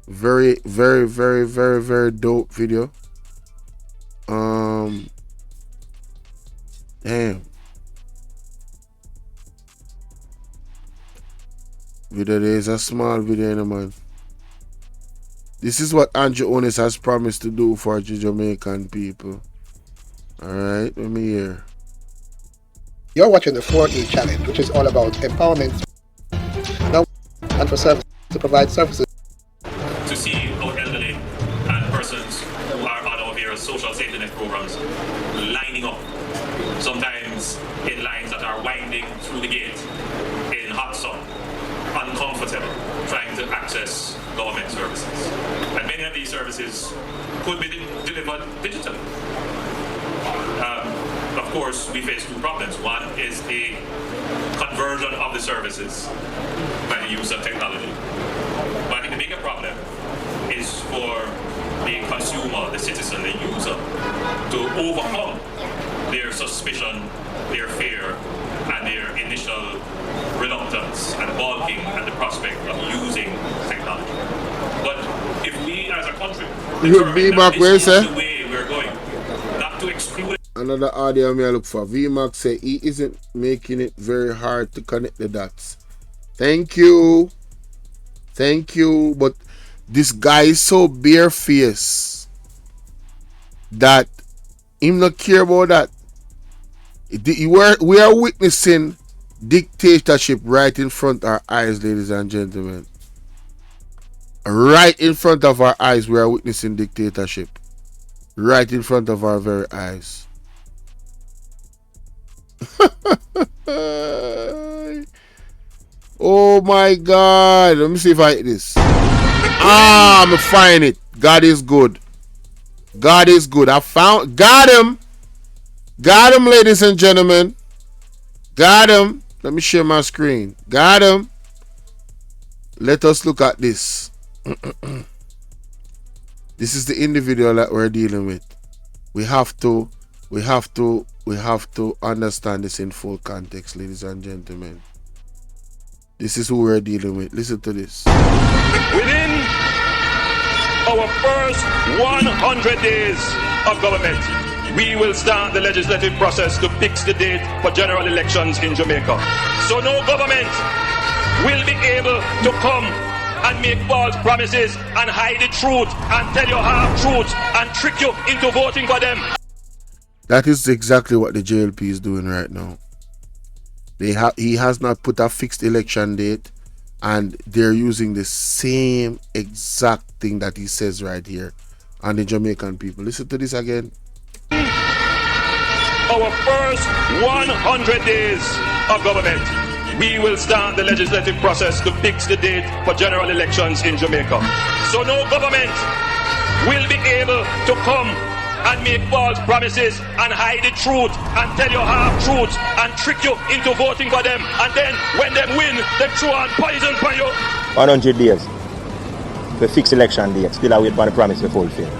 Very, very, very, very, very dope video. Damn. Video is a small video, man. This is what Andrew Honest has promised to do for the Jamaican people. Alright, let me hear. You're watching the 4E challenge, which is all about empowerment now and for service to provide services. To see our elderly and persons who are on our various social safety net programs lining up, sometimes in lines that are winding through the gate in hot sun, uncomfortable, trying to access government services. And many of these services could be delivered digitally. Of course, we face two problems. One is the conversion of the services by the use of technology. But I think the bigger problem is for the consumer, the citizen, the user, to overcome their suspicion, their fear, and their initial reluctance and balking at the prospect of using technology. But if we as a country determine that this is the way we're going, not to exclude... Another audio I look for. VMAX say he isn't making it very hard to connect the dots. Thank you. Thank you. But this guy is so barefaced that him not care about that. We are witnessing dictatorship right in front of our eyes, ladies and gentlemen. Right in front of our eyes, we are witnessing dictatorship. Right in front of our very eyes. Oh my God. Let me see if I hit this. I'm gonna find it. God is good. God is good. I found. Got him. Got him, ladies and gentlemen. Got him. Let me share my screen. Got him. Let us look at this. This is the individual that we're dealing with. We have to understand this in full context, ladies and gentlemen. This is who we're dealing with. Listen to this. Within our first 100 days of government, we will start the legislative process to fix the date for general elections in Jamaica. So no government will be able to come and make false promises and hide the truth and tell you half-truths and trick you into voting for them. That is exactly what the JLP is doing right now. He has not put a fixed election date, And they're using the same exact thing that he says right here on the Jamaican people. Listen to this again. Our first 100 days of government, we will start the legislative process to fix the date for general elections in Jamaica. So no government will be able to come and make false promises and hide the truth and tell you half-truths and trick you into voting for them. And then when they win, they throw on poison for you. 100 days. The fixed election date. Still await for the promise to fulfill.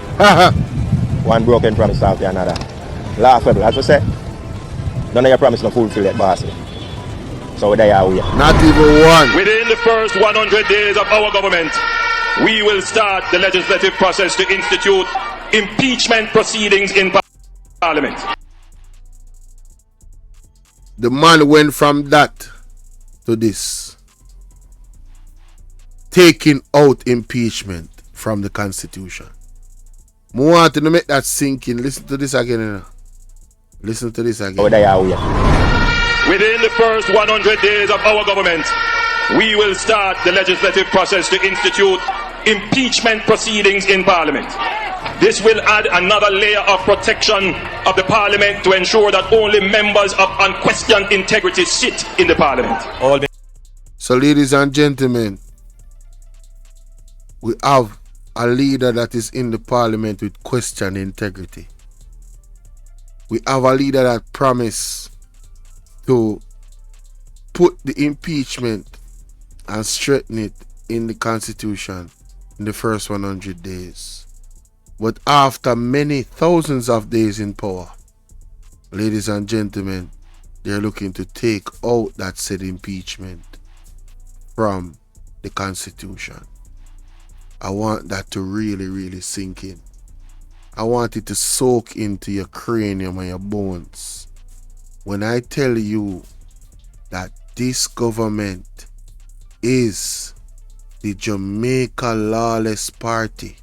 One broken promise after another. Laughable, as we say. None of your promise to fulfill that, bossy. So there are we. Not even one. Within the first 100 days of our government, we will start the legislative process to institute impeachment proceedings in Parliament. The man went from that to this. Taking out impeachment from the Constitution. I want to make that sink in. Listen to this again. You know? Listen to this again. Oh, there are we. Within the first 100 days of our government, we will start the legislative process to institute impeachment proceedings in Parliament. This will add another layer of protection of the Parliament to ensure that only members of unquestioned integrity sit in the Parliament. So, ladies and gentlemen, we have a leader that is in the Parliament with questioned integrity. We have a leader that promised to put the impeachment and straighten it in the Constitution in the first 100 days. But after many thousands of days in power, ladies and gentlemen, they're looking to take out that said impeachment from the Constitution. I want that to really, really sink in. I want it to soak into your cranium and your bones. When I tell you that this government is the Jamaica Lawless Party,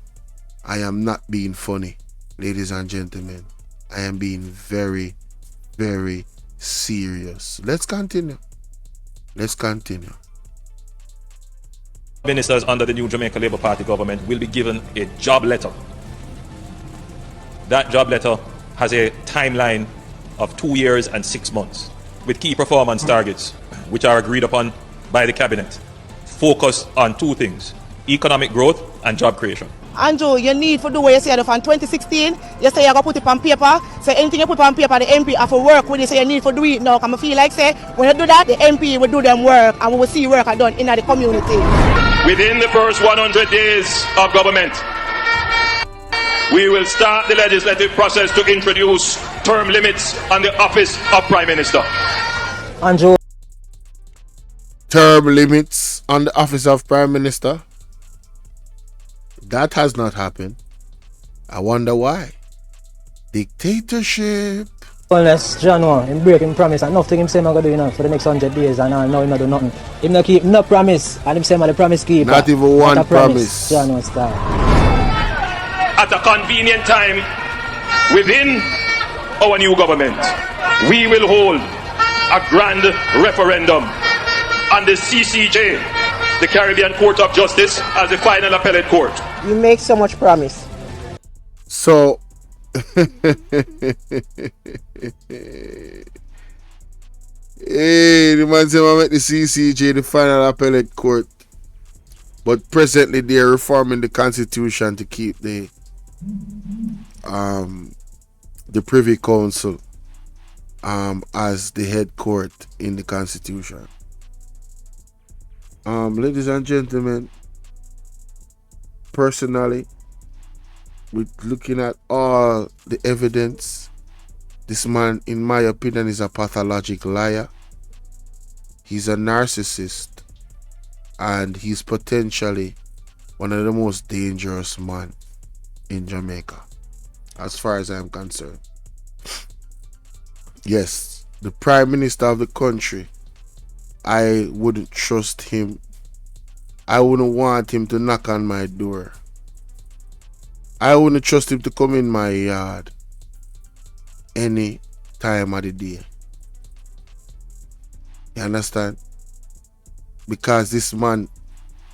I am not being funny, ladies and gentlemen. I am being very, very serious. Let's continue. Let's continue. Ministers under the new Jamaica Labour Party government will be given a job letter. That job letter has a timeline of 2 years and 6 months with key performance targets which are agreed upon by the cabinet. Focus on two things: economic growth and job creation. Andrew, you need to do what you said from 2016. You say you're going to put it on paper. So anything you put on paper, the MP have to work with it. So you need to do it now. I feel like say when you do that, the MP will do them work and we will see work done in the community. Within the first 100 days of government, we will start the legislative process to introduce term limits on the office of Prime Minister. Andrew. Term limits on the office of Prime Minister? That has not happened. I wonder why. Dictatorship. Unless John him breaking promise and nothing him say I'm gonna do for the next 100 days and now him not do nothing. Him not keep no promise and him say the promise keeper. Not even one promise. John style. At a convenient time within our new government, we will hold a grand referendum on the CCJ, the Caribbean Court of Justice, as the final appellate court. You make so much promise. So, hey, the man say I make the CCJ the final appellate court, but presently they are reforming the constitution to keep the Privy Council as the head court in the constitution. Ladies and gentlemen, personally, with looking at all the evidence, this man, in my opinion, is a pathologic liar. He's a narcissist, and he's potentially one of the most dangerous men in Jamaica, as far as I'm concerned. Yes, the Prime Minister of the country, I wouldn't trust him. I wouldn't want him to knock on my door. I wouldn't trust him to come in my yard any time of the day. You understand? because this man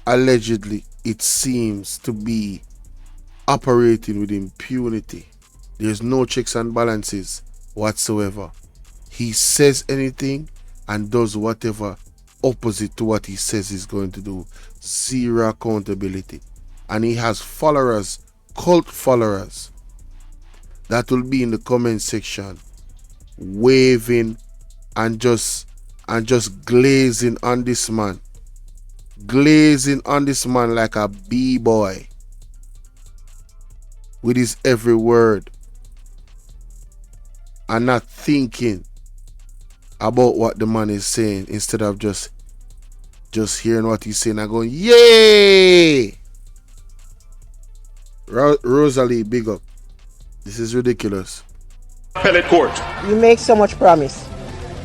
allegedly, it seems to be operating with impunity. There's no checks and balances whatsoever. He says anything and does whatever opposite to what he says he's going to do. Zero accountability. And he has followers, cult followers, that will be in the comment section waving and just glazing on this man. Glazing on this man like a b-boy with his every word and not thinking about what the man is saying, instead of just hearing what he's saying and going, yay! Rosalie, big up. This is ridiculous. Appellate court. You make so much promise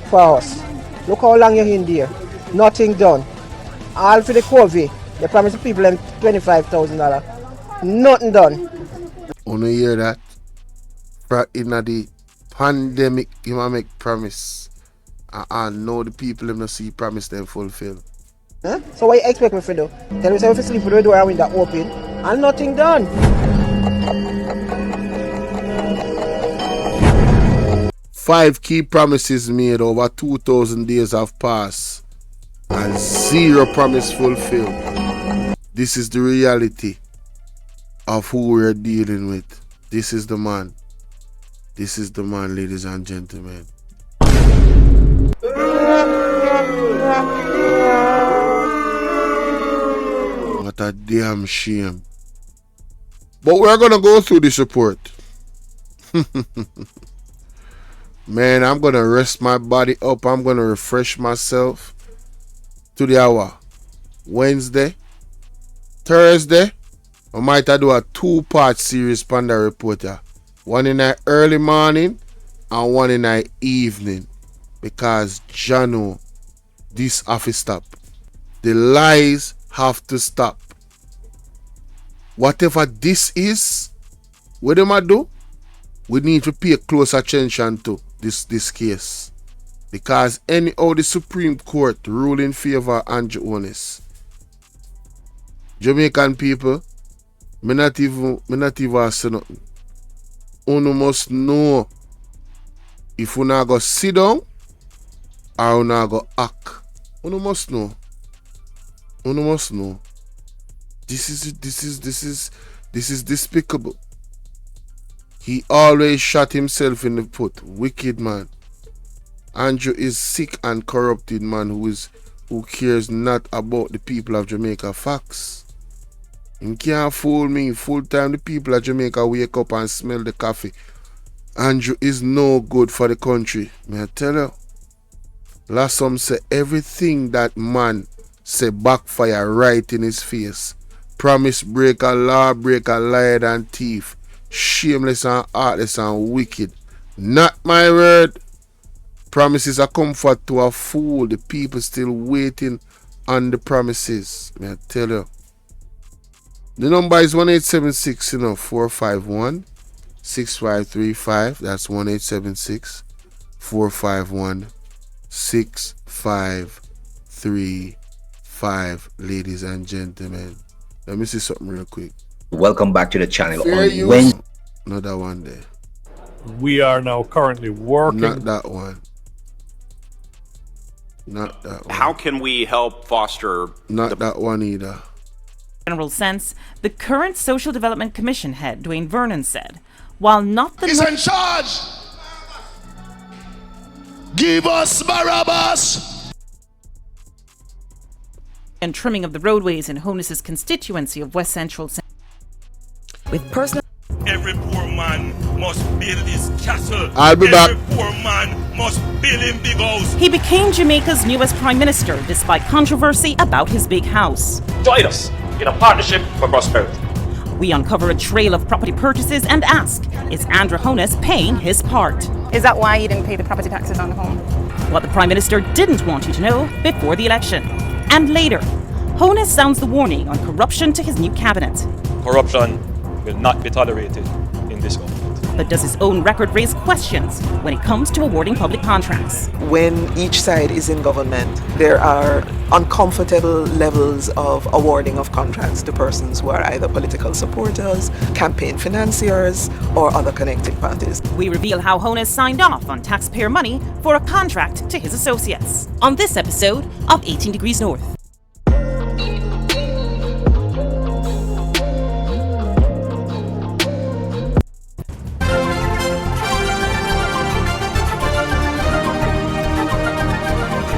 for us. Look how long you're in there. Nothing done. All for the COVID. They promised people them $25,000. Nothing done. Wanna hear that? In the pandemic, you might make promise. I know the people them not see promise them fulfill. Huh? So what you expect me to do? Tell me if you sleep with the door and window open and nothing done. Five key promises made, over 2,000 days have passed and zero promise fulfilled. This is the reality of who we're dealing with. This is the man. This is the man, ladies and gentlemen. What a damn shame. But we're gonna go through this report. Man, I'm gonna rest my body up. I'm gonna refresh myself to the hour. Wednesday, Thursday, I might do a 2-part series on the report. One in the early morning and one in the evening. Because Jano, this have to stop. The lies have to stop. Whatever this is, what am I do? We need to pay close attention to this case. Because anyhow the Supreme Court rule in favor of Andrew Honest. Jamaican people, me not even say nothing. You must know if you not go sit down or you not go act. You must know. You must know. This is despicable. He always shot himself in the foot. Wicked man. Andrew is sick and corrupted man who cares not about the people of Jamaica. Facts. You can't fool me. Full time the people of Jamaica wake up and smell the coffee. Andrew is no good for the country. May I tell you? Last some say everything that man say backfire right in his face. Promise breaker, law breaker, liar and thief. Shameless and heartless and wicked. Not my word. Promises a comfort to a fool. The people still waiting on the promises. May I tell you? The number is 1876 451 6535. That's 1876 451 6535. Ladies and gentlemen, let me see something real quick. Welcome back to the channel. Another one there. We are now currently working. Not that one. Not that one. How can we help foster? Not that one either. General sense, the current Social Development Commission head, Dwayne Vernon, said, while not the... He's in charge! Give us Barabbas! And trimming of the roadways in Honus's constituency of West Central... With personal... Every poor man must build his castle. I'll be back. Every poor man must build him big house. He became Jamaica's newest prime minister despite controversy about his big house. Join us in a partnership for prosperity. We uncover a trail of property purchases and ask, is Andrew Honus paying his part? Is that why you didn't pay the property taxes on the home? What the Prime Minister didn't want you to know before the election. And later, Honus sounds the warning on corruption to his new cabinet. Corruption will not be tolerated in this government. But does his own record raise questions when it comes to awarding public contracts? When each side is in government, there are uncomfortable levels of awarding of contracts to persons who are either political supporters, campaign financiers, or other connected parties. We reveal how Honus signed off on taxpayer money for a contract to his associates on this episode of 18 Degrees North.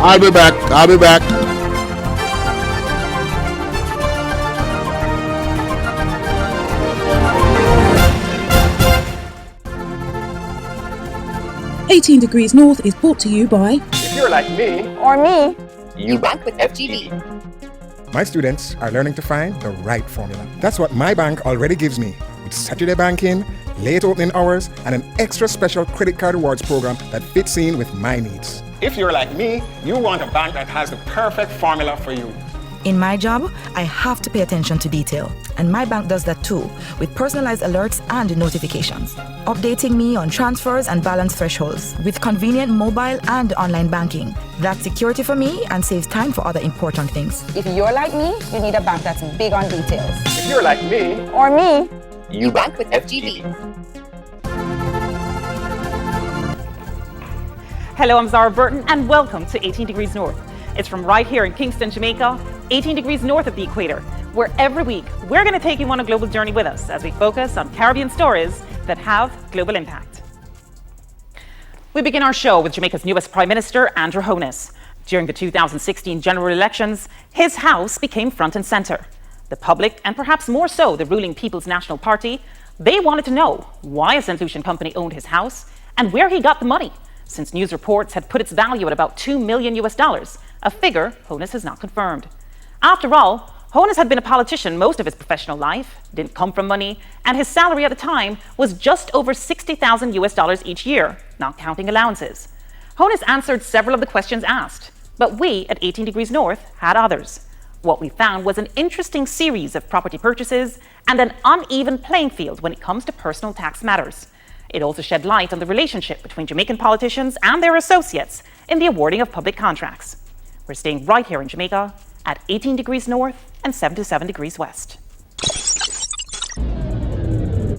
I'll be back. 18 Degrees North is brought to you by... If you're like me, Or me, you bank with FGB. My students are learning to find the right formula. That's what my bank already gives me, with Saturday banking, late opening hours, and an extra special credit card rewards program that fits in with my needs. If you're like me, you want a bank that has the perfect formula for you. In my job, I have to pay attention to detail, and my bank does that too, with personalized alerts and notifications, updating me on transfers and balance thresholds, with convenient mobile and online banking. That's security for me and saves time for other important things. If you're like me, you need a bank that's big on details. If you're like me, Or me, you bank with FGB. Hello, I'm Zara Burton, and welcome to 18 Degrees North. It's from right here in Kingston, Jamaica, 18 degrees north of the equator, where every week we're going to take you on a global journey with us as we focus on Caribbean stories that have global impact. We begin our show with Jamaica's newest Prime Minister, Andrew Honus. During the 2016 general elections, his house became front and center. The public, and perhaps more so the ruling People's National Party, they wanted to know why a St. Lucian company owned his house and where he got the money, since news reports had put its value at about $2 million, a figure Honus has not confirmed. After all, Honus had been a politician most of his professional life, didn't come from money, and his salary at the time was just over $60,000 each year, not counting allowances. Honus answered several of the questions asked, but we at 18 Degrees North had others. What we found was an interesting series of property purchases and an uneven playing field when it comes to personal tax matters. It also shed light on the relationship between Jamaican politicians and their associates in the awarding of public contracts. We're staying right here in Jamaica at 18 degrees north and 77 degrees west.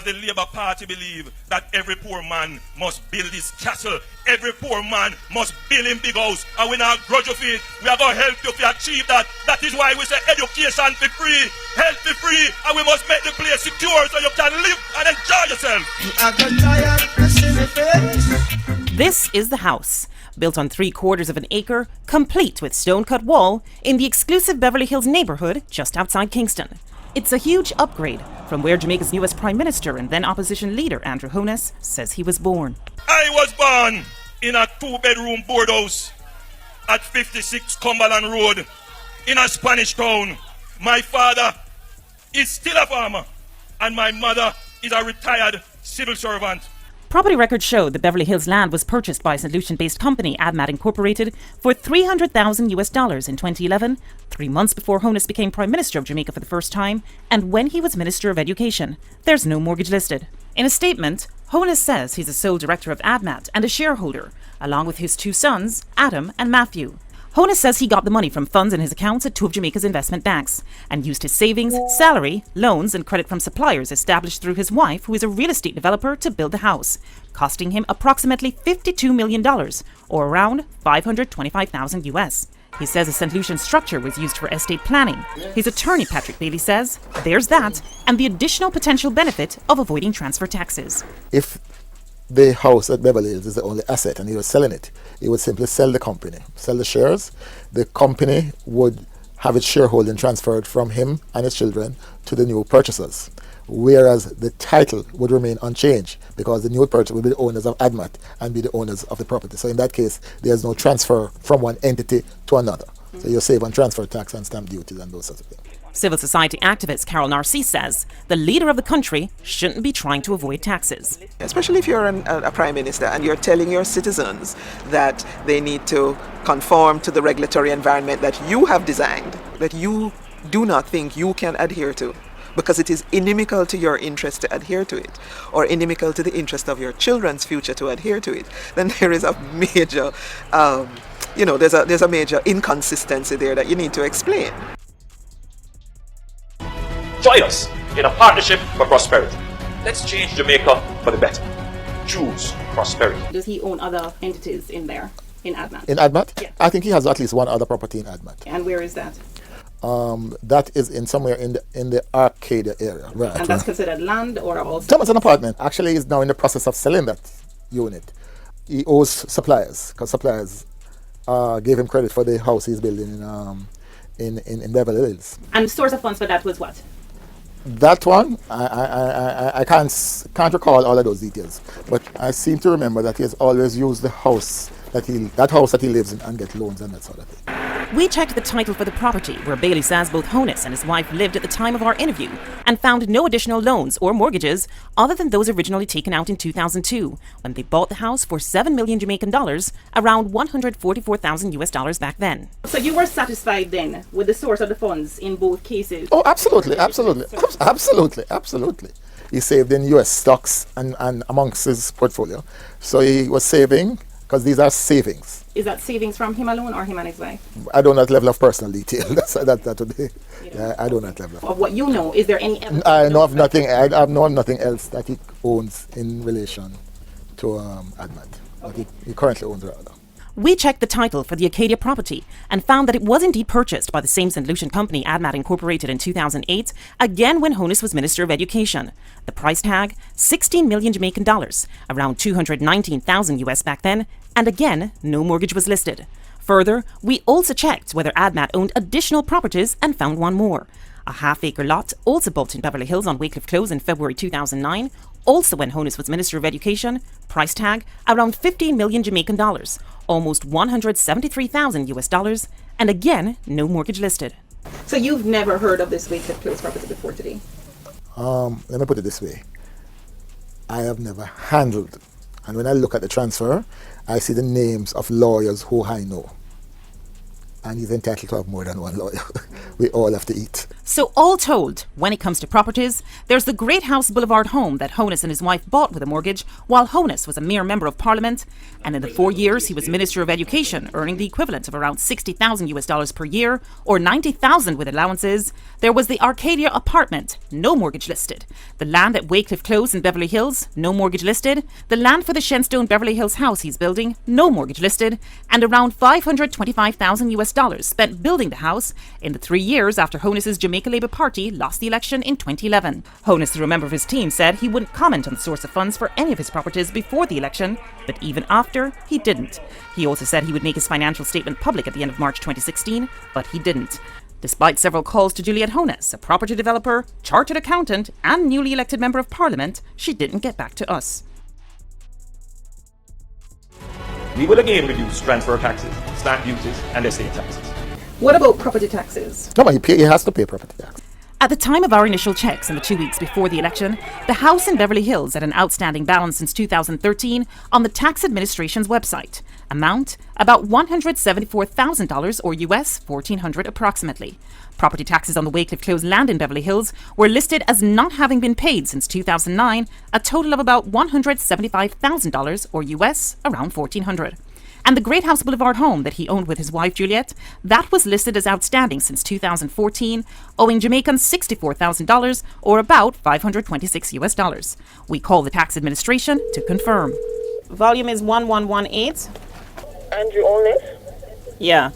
The Labour Party believe that every poor man must build his castle. Every poor man must build him big house. And we not grudge of it. We are going to help you to achieve that. That is why we say education for free, health for free, and we must make the place secure so you can live and enjoy yourself. This is the house, built on 3/4 of an acre, complete with stone-cut wall in the exclusive Beverly Hills neighborhood just outside Kingston. It's a huge upgrade from where Jamaica's newest Prime Minister and then opposition leader Andrew Honus says he was born. I was born in a 2-bedroom board house at 56 Cumberland Road in a Spanish town. My father is still a farmer and my mother is a retired civil servant. Property records show the Beverly Hills land was purchased by St. Lucian-based company ADMAT Incorporated for $300,000 in 2011, 3 months before Honus became Prime Minister of Jamaica for the first time, and when he was Minister of Education. There's no mortgage listed. In a statement, Honus says he's a sole director of ADMAT and a shareholder, along with his 2 sons, Adam and Matthew. Honus says he got the money from funds in his accounts at 2 of Jamaica's investment banks and used his savings, salary, loans and credit from suppliers established through his wife, who is a real estate developer, to build the house, costing him approximately $52 million, or around $525,000. He says a St. Lucian structure was used for estate planning. His attorney, Patrick Bailey, says there's that and the additional potential benefit of avoiding transfer taxes. If the house at Beverly Hills is the only asset and he was selling it, he would simply sell the company, sell the shares. The company would have its shareholding transferred from him and his children to the new purchasers, whereas the title would remain unchanged because the new purchaser will be the owners of ADMAT and be the owners of the property. So in that case, there's no transfer from one entity to another. So you save on transfer tax and stamp duties and those sorts of things. Civil society activist Carol Narcisse says the leader of the country shouldn't be trying to avoid taxes. Especially if you're a prime minister and you're telling your citizens that they need to conform to the regulatory environment that you have designed, that you do not think you can adhere to. because it is inimical to your interest to adhere to it, or inimical to the interest of your children's future to adhere to it, then there is a major, there's a major inconsistency there that you need to explain. Join us in a partnership for prosperity. Let's change Jamaica for the better. Choose prosperity. Does he own other entities in there, in ADMAT? In ADMAT? Yeah. I think he has at least one other property in ADMAT. And where is that? That is in somewhere in the Arcadia area. Right. And that's considered land or also? Thomas an apartment. Actually, he's now in the process of selling that unit. He owes suppliers, because suppliers gave him credit for the house he's building in Beverly Hills. And the source of funds for that was what? That one, I can't recall all of those details, but I seem to remember that he has always used the house that he lives in and get loans and that sort of thing. We checked the title for the property, where Bailey says both Honus and his wife lived at the time of our interview, and found no additional loans or mortgages other than those originally taken out in 2002, when they bought the house for 7 million Jamaican dollars, around $144,000 back then. So you were satisfied then with the source of the funds in both cases? Oh, absolutely. He saved in US stocks and amongst his portfolio. So he was saving, because these are savings. Is that savings from him alone or him and his wife? I don't know that level of personal detail. that would be. I don't know that level. Of what you know, is there any evidence? I know of nothing. I know of nothing else that he owns in relation to ADMAT. Okay. He currently owns rather. We checked the title for the Acadia property and found that it was indeed purchased by the same St. Lucian company ADMAT Incorporated in 2008, again when Honus was Minister of Education. The price tag, 16 million Jamaican dollars, around 219,000 US back then, and again, no mortgage was listed. Further, we also checked whether ADMAT owned additional properties and found one more. A half-acre lot, also bought in Beverly Hills on Wycliffe Close in February 2009, also when Honus was Minister of Education, price tag around 15 million Jamaican dollars, almost 173,000 US dollars, and again, no mortgage listed. So you've never heard of this Wycliffe Close property before today? Let me put it this way. I have never handled, and when I look at the transfer, I see the names of lawyers who I know. And he's entitled to have more than one lawyer. We all have to eat. So all told, when it comes to properties, there's the Great House Boulevard home that Honus and his wife bought with a mortgage while Honus was a mere member of Parliament, and in the 4 years he was Minister of Education, earning the equivalent of around 60,000 US dollars per year, or 90,000 with allowances. There was the Arcadia apartment, no mortgage listed. The land at Wycliffe Close in Beverly Hills, no mortgage listed. The land for the Shenstone Beverly Hills house he's building, no mortgage listed, and around 525,000 US dollars spent building the house in the 3 years after Honus's Jamaica Labour Party lost the election in 2011. Honus, through a member of his team, said he wouldn't comment on the source of funds for any of his properties before the election, but even after, he didn't. He also said he would make his financial statement public at the end of March 2016, but he didn't. Despite several calls to Juliette Honus, a property developer, chartered accountant, and newly elected member of Parliament, she didn't get back to us. We will again reduce transfer taxes, stamp duties, and estate taxes. What about property taxes? No, he has to pay property tax. At the time of our initial checks in the 2 weeks before the election, the house in Beverly Hills had an outstanding balance since 2013 on the tax administration's website. Amount, about $174,000 or US $1,400 approximately. Property taxes on the Wycliffe Close land in Beverly Hills were listed as not having been paid since 2009, a total of about $175,000 or US around $1,400. And the Great House Boulevard home that he owned with his wife Juliette, that was listed as outstanding since 2014, owing Jamaicans $64,000 or about 526 US dollars. We call the tax administration to confirm. Volume is 1118. And you own it? Yeah.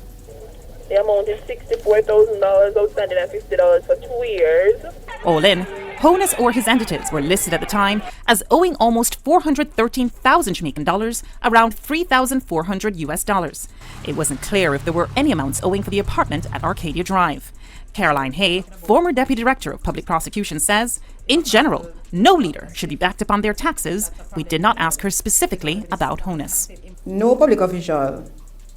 The amount is $64,000 outstanding at $50 for 2 years. All in, Honus or his entities were listed at the time as owing almost 413,000 Jamaican dollars, around 3,400 US dollars. It wasn't clear if there were any amounts owing for the apartment at Arcadia Drive. Caroline Hay, former Deputy Director of Public Prosecution, says, in general, no leader should be backed up on their taxes. We did not ask her specifically about Honus. No public official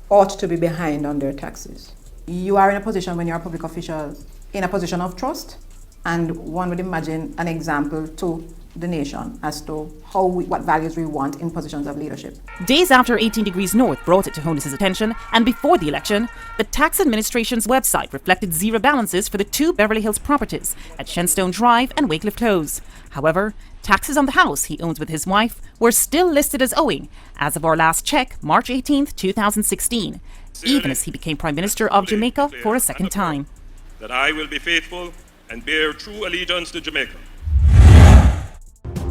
ought to be behind on their taxes. You are in a position, when you're a public official, in a position of trust, and one would imagine an example to the nation as to what values we want in positions of leadership. Days after 18 Degrees North brought it to Honus's attention, and before the election, the tax administration's website reflected zero balances for the 2 Beverly Hills properties at Shenstone Drive and Wycliffe Close. However, taxes on the house he owns with his wife were still listed as owing as of our last check, March 18, 2016, even as he became Prime Minister of Jamaica for a second time. That I will be faithful and bear true allegiance to Jamaica.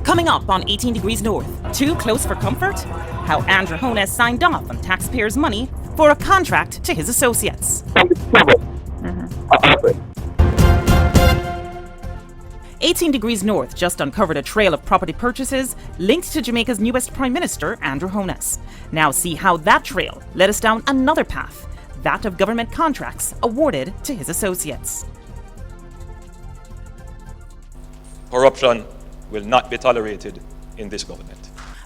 Coming up on 18 Degrees North, too close for comfort? How Andrew Honus signed off on taxpayers' money for a contract to his associates. 18 Degrees North just uncovered a trail of property purchases linked to Jamaica's newest Prime Minister, Andrew Honus. Now see how that trail led us down another path, that of government contracts awarded to his associates. Corruption will not be tolerated in this government.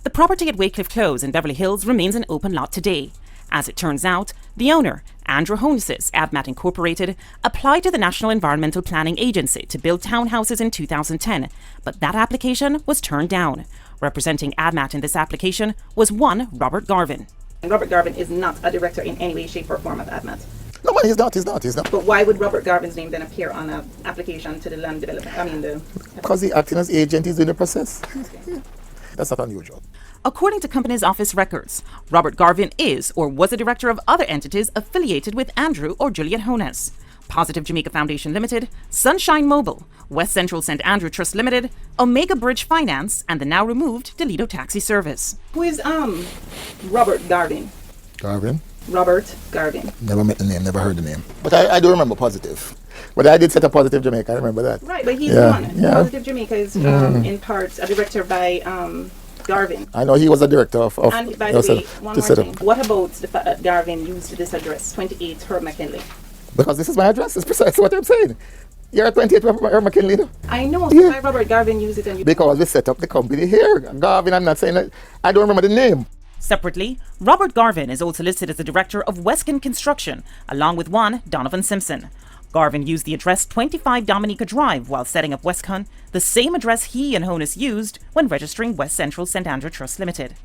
The property at Wycliffe Close in Beverly Hills remains an open lot today. As it turns out, the owner, Andrew Honus's ADMAT Incorporated, applied to the National Environmental Planning Agency to build townhouses in 2010, but that application was turned down. Representing ADMAT in this application was one Robert Garvin. Robert Garvin is not a director in any way, shape or form of ADMAT. No, man, he's not. But why would Robert Garvin's name then appear on an application to the land development? Because he's acting as agent, he's doing the process. Okay. That's not unusual. According to Companies Office records, Robert Garvin is or was a director of other entities affiliated with Andrew or Juliet Honus: Positive Jamaica Foundation Limited, Sunshine Mobile, West Central St. Andrew Trust Limited, Omega Bridge Finance, and the now removed Delido Taxi Service. Who is Robert Garvin? Robert Garvin. Never met the name, never heard the name. But I do remember Positive. But I did set up Positive Jamaica, I remember that. Right, but he's one. Yeah. Positive Jamaica is in part a director by Garvin. I know he was a director of and by the way, one more thing. What about the fact that Garvin used this address, 28 Herb McKinley? Because this is my address, it's precisely what I'm saying. You're at 28 Herb McKinley, no? I know, so why Robert Garvin used it and you... Because we set up the company here. Garvin, I'm not saying that, I don't remember the name. Separately, Robert Garvin is also listed as the director of Westcon Construction, along with one Donovan Simpson. Garvin used the address 25 Dominica Drive while setting up Westcon, the same address he and Honus used when registering West Central St. Andrew Trust Limited.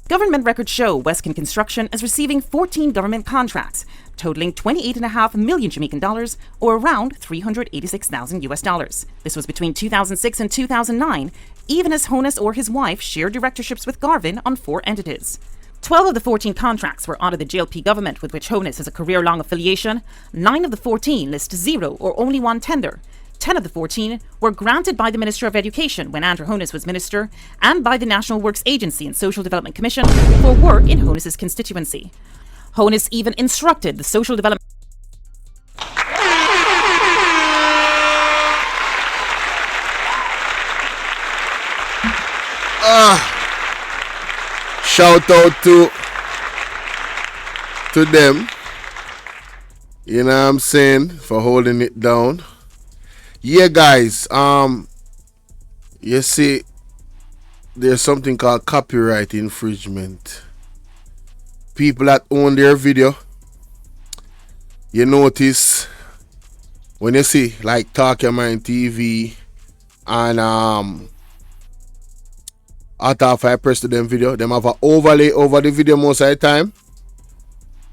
Government records show Westcon Construction as receiving 14 government contracts, totaling $28.5 million Jamaican dollars, or around $386,000. This was between 2006 and 2009, even as Honus or his wife shared directorships with Garvin on 4 entities. 12 of the 14 contracts were under the JLP government, with which Honus has a career-long affiliation. 9 of the 14 list 0 or only 1 tender. 10 of the 14 were granted by the Minister of Education when Andrew Honus was minister, and by the National Works Agency and Social Development Commission for work in Honus's constituency. Honus even instructed the Social Development shout out to them, you know what I'm saying, for holding it down. Yeah, guys, you see, there's something called copyright infringement. People that own their video, you notice when you see like Talk Your Mind TV and after I press to them video, them have an overlay over the video most of the time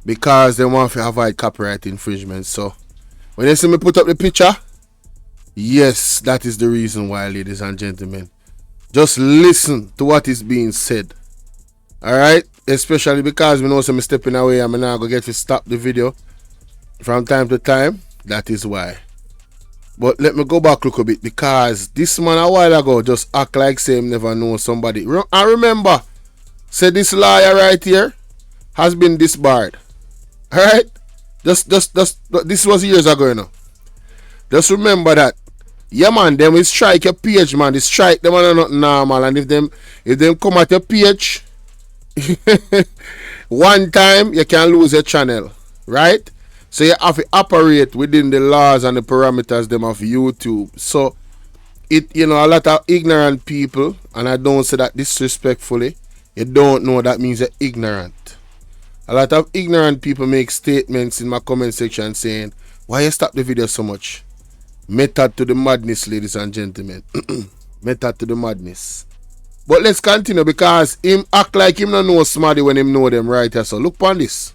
because they want to avoid copyright infringement. So when you see me put up the picture, yes, that is the reason why, ladies and gentlemen. Just listen to what is being said. Alright? Especially because we know some stepping away and I'm not going to get to stop the video from time to time. That is why. But let me go back a little bit, because this man a while ago just act like say him never know somebody. I remember, say this lawyer right here has been disbarred. Alright? Just this was years ago, you know. Just remember that. Yeah, man, them will strike your page, man. They strike them are not normal. And if them come at your page one time, you can lose your channel. Right? So you have to operate within the laws and the parameters them of YouTube. So it, you know, a lot of ignorant people, and I don't say that disrespectfully, you don't know that means you're ignorant. A lot of ignorant people make statements in my comment section saying, why you stop the video so much? Method to the madness, ladies and gentlemen. Method to the madness. But let's continue because him act like him don't know somebody when him know them right here. So look upon this.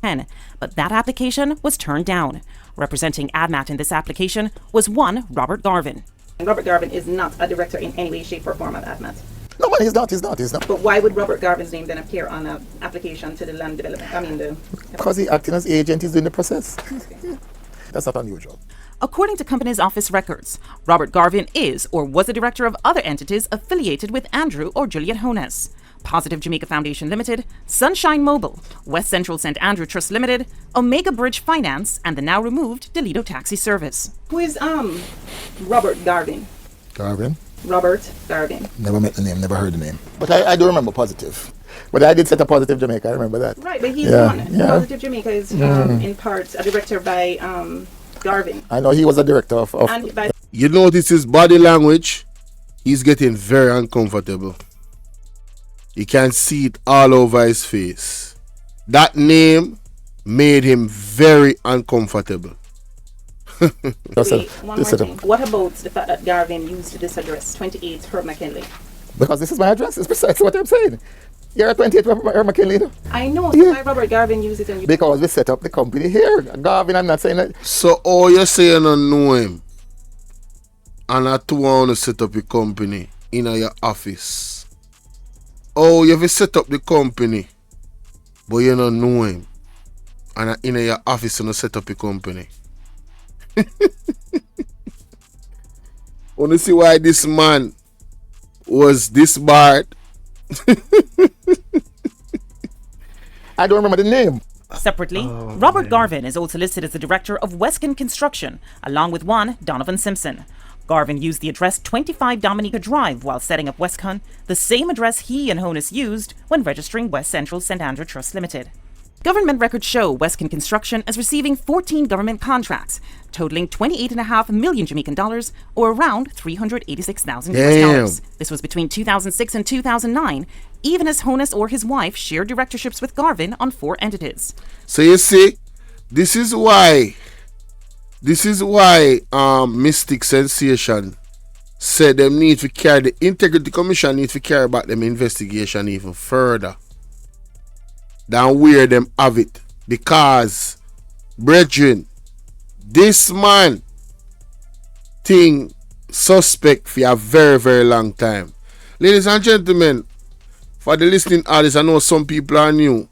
But that application was turned down. Representing ADMAT in this application was one Robert Garvin. Robert Garvin is not a director in any way, shape, or form of ADMAT. No, man, he's not. But why would Robert Garvin's name then appear on an application to the land development? Because he's acting as agent, he's doing the process. That's not unusual. According to Companies Office records, Robert Garvin is or was a director of other entities affiliated with Andrew or Juliet Honus. Positive Jamaica Foundation Limited, Sunshine Mobile, West Central St. Andrew Trust Limited, Omega Bridge Finance, and the now removed Delido Taxi Service. Who is Robert Garvin? Robert Garvin. Never met the name, never heard the name. But I do remember Positive. But I did set a Positive Jamaica, I remember that. Right, but he's one. Yeah. Positive Jamaica is in part a director by Garvin. I know he was a director of You notice his body language? He's getting very uncomfortable. You can see it all over his face. That name made him very uncomfortable. Wait, one more thing. What about the fact that Garvin used this address, 28 Herb McKinley? Because this is my address. It's precisely what I'm saying. You're at 28 Herb McKinley. I know. So why Robert Garvin used it? Because we set up the company here. Garvin, I'm not saying that. So all you're saying I know him. And I too want to set up a company in your office. Oh, you have set up the company, but you don't know him. And in your office, you set up a company. Want to see why this man was disbarred? I don't remember the name. Separately, Robert Garvin is also listed as the director of Westcon Construction, along with one Donovan Simpson. Garvin used the address 25 Dominica Drive while setting up Westcon, the same address he and Honus used when registering West Central St. Andrew Trust Limited. Government records show Westcon Construction as receiving 14 government contracts, totaling $28.5 million Jamaican dollars, or around $386,000 US dollars. This was between 2006 and 2009, even as Honus or his wife shared directorships with Garvin on 4 entities. So you see, this is why Mystic Sensation said them need to carry the Integrity Commission need to carry back them investigation even further than where them have it. Because, brethren, this man thing suspect for a very, very long time. Ladies and gentlemen, for the listening audience, I know some people are new.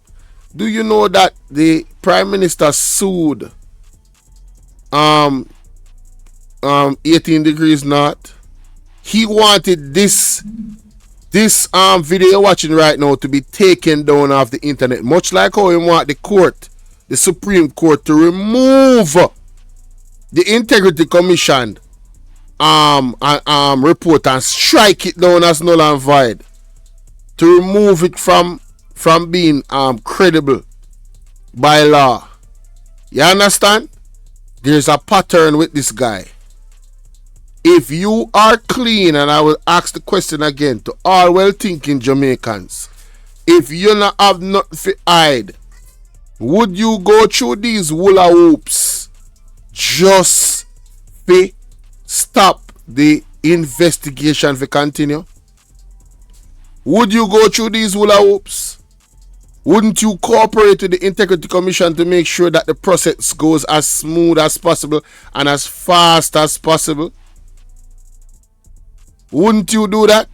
Do you know that the Prime Minister sued 18 Degrees North? He wanted this video you're watching right now to be taken down off the internet, much like how he want the Supreme Court to remove the Integrity Commission report and strike it down as null and void, to remove it from being credible by law. You understand? There's a pattern with this guy. If you are clean, and I will ask the question again to all well-thinking Jamaicans, if you not have nothing to hide, would you go through these hula hoops just to stop the investigation to continue? Would you go through these hula hoops? Wouldn't you cooperate with the Integrity Commission to make sure that the process goes as smooth as possible and as fast as possible? Wouldn't you do that?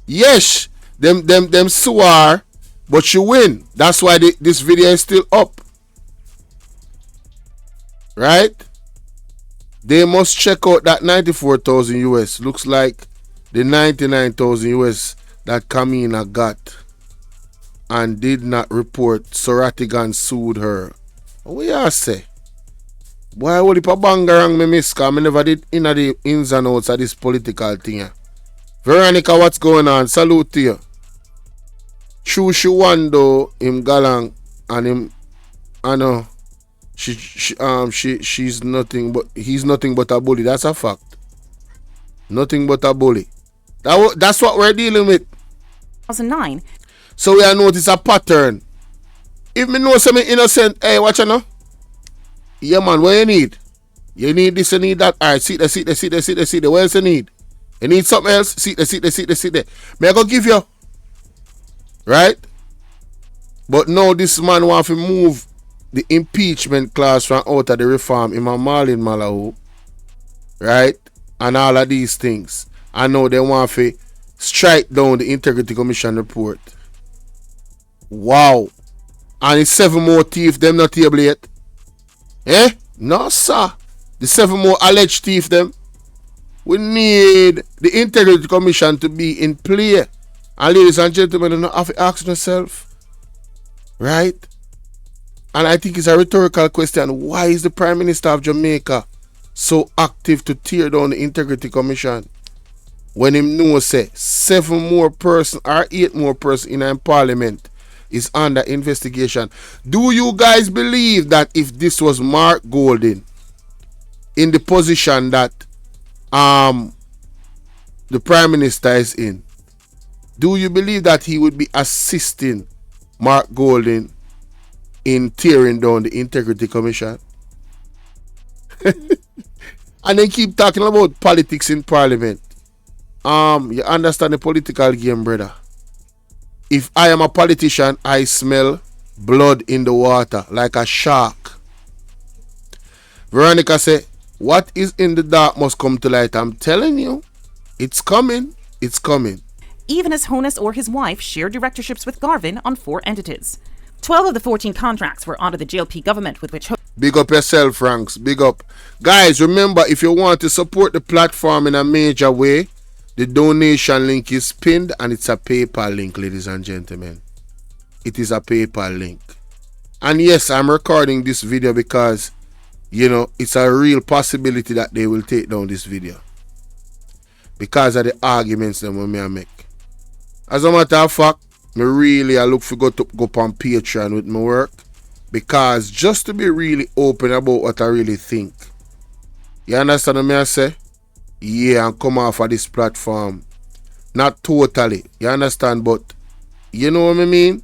Yes, them swore, but you win. That's why this video is still up. Right? They must check out that 94,000 US. Looks like the 99,000 US that Kamina got and did not report. Soratigan sued her. What you say? Why would you bangarang me miss? Cause I never did in the ins and outs of this political thing. Veronica, what's going on? Salute to you. Chushu Wando him galang and him, I know she's nothing but, he's nothing but a bully. That's a fact. Nothing but a bully. That's what we're dealing with. 2009. So we have noticed a pattern. If me know something innocent, hey, watch you know. Yeah man, what you need? You need this, you need that. All right, sit there. What else you need? You need something else? Sit there. May I go give you? Right? But now this man want to move the impeachment clause from out of the reform in my Marlin Malaho. Right? And all of these things. I know they want to strike down the Integrity Commission report. Wow. And it's 7 more thieves, them not able yet. Eh? No, sir. The 7 more alleged thieves, them. We need the Integrity Commission to be in play. And ladies and gentlemen, you have to ask yourself, right? And I think it's a rhetorical question. Why is the Prime Minister of Jamaica so active to tear down the Integrity Commission? When him know say 7 more person or 8 more person in Parliament is under investigation. Do you guys believe that if this was Mark Golding in the position that the Prime Minister is in, do you believe that he would be assisting Mark Golding in tearing down the Integrity Commission? And they keep talking about politics in Parliament. You understand the political game, brother. If I am a politician, I smell blood in the water like a shark. Veronica say, what is in the dark must come to light. I'm telling you, it's coming. It's coming. Even His Honest or his wife shared directorships with Garvin on 4 entities. 12 of the 14 contracts were under the JLP government, with which... Big up yourself, Franks. Big up. Guys, remember, if you want to support the platform in a major way, the donation link is pinned, and it's a PayPal link, ladies and gentlemen. It is a PayPal link. And yes, I'm recording this video because, you know, it's a real possibility that they will take down this video. Because of the arguments that I make. As a matter of fact, I look for go on Patreon with my work. Because just to be really open about what I really think. You understand what I say? Yeah, and come off of this platform. Not totally. You understand? But you know what I mean?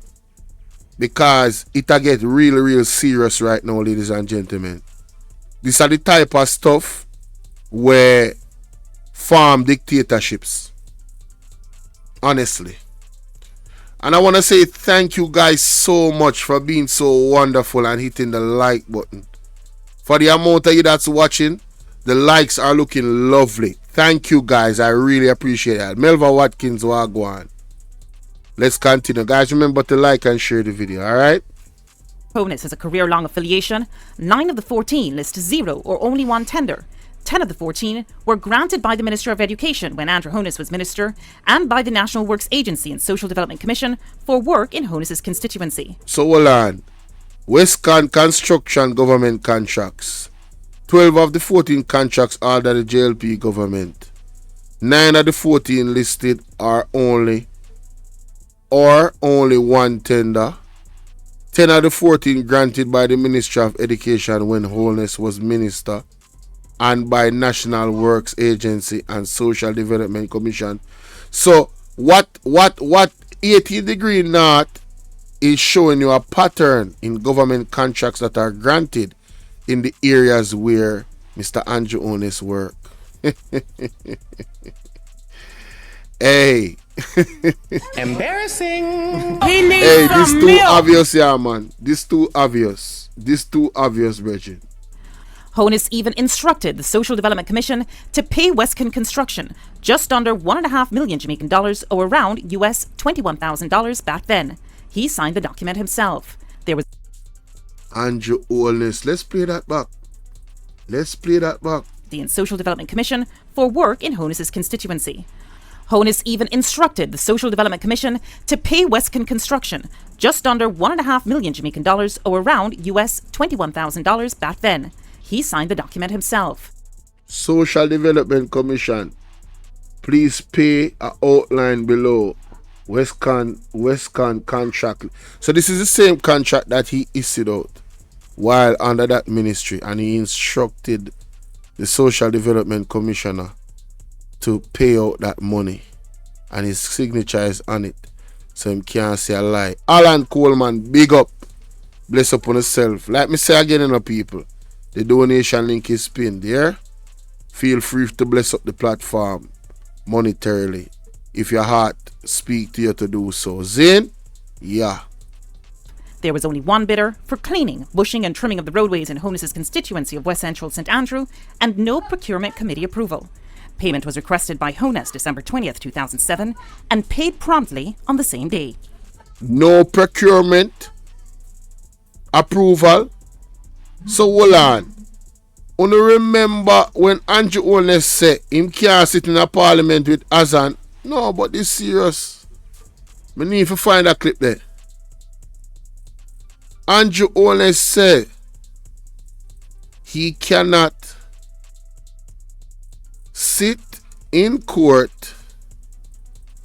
Because it get real serious right now, ladies and gentlemen. These are the type of stuff where farm dictatorships. Honestly. And I want to say thank you guys so much for being so wonderful and hitting the like button. For the amount of you that's watching, the likes are looking lovely. Thank you guys. I really appreciate that. Melva Watkins, Wagwan. Let's continue. Guys, remember to like and share the video, alright? Honus has a career-long affiliation. 9 of the 14 list 0 or only 1 tender. 10 of the 14 were granted by the Minister of Education when Andrew Honus was Minister, and by the National Works Agency and Social Development Commission for work in Honus's constituency. So hold on. Westcon Construction government contracts. 12 of the 14 contracts are under the JLP government. 9 of the 14 listed are only 1 tender. 10 of the 14 granted by the Ministry of Education when Honus was Minister, and by National Works Agency and Social Development Commission. So what 80 degree north is showing you a pattern in government contracts that are granted in the areas where Mr. Andrew Honus work. Hey. Embarrassing. Hey, this too obvious, yeah, man. This too obvious, Bridget. Honus even instructed the Social Development Commission to pay Westcon Construction just under $1.5 million Jamaican dollars, or around US $21,000 back then. He signed the document himself. There was Andrew Honus. Let's play that back. The Social Development Commission for work in Honus's constituency. Honus even instructed the Social Development Commission to pay Westcon Construction just under $1.5 million Jamaican dollars, or around US $21,000 back then. He signed the document himself. Social Development Commission, please pay an outline below. Westcon contract. So this is the same contract that he issued out while under that ministry, and he instructed the Social Development Commissioner to pay out that money, and his signature is on it, so him can't say a lie. Alan Coleman, big up, bless up on yourself. Like me say again, people, The donation link is pinned there. Feel free to bless up the platform monetarily if your heart speak to you to do so. Zin? Yeah. There was only one bidder for cleaning, bushing and trimming of the roadways in Honus's constituency of West Central St Andrew, and no procurement committee approval. Payment was requested by Honus December 20th, 2007, and paid promptly on the same day. No procurement approval. So hold on. Only remember when Andrew Holness said him can't sit in a parliament with Azan. No, but this serious. Me need to find a clip there. Andrew Holness said he cannot sit in court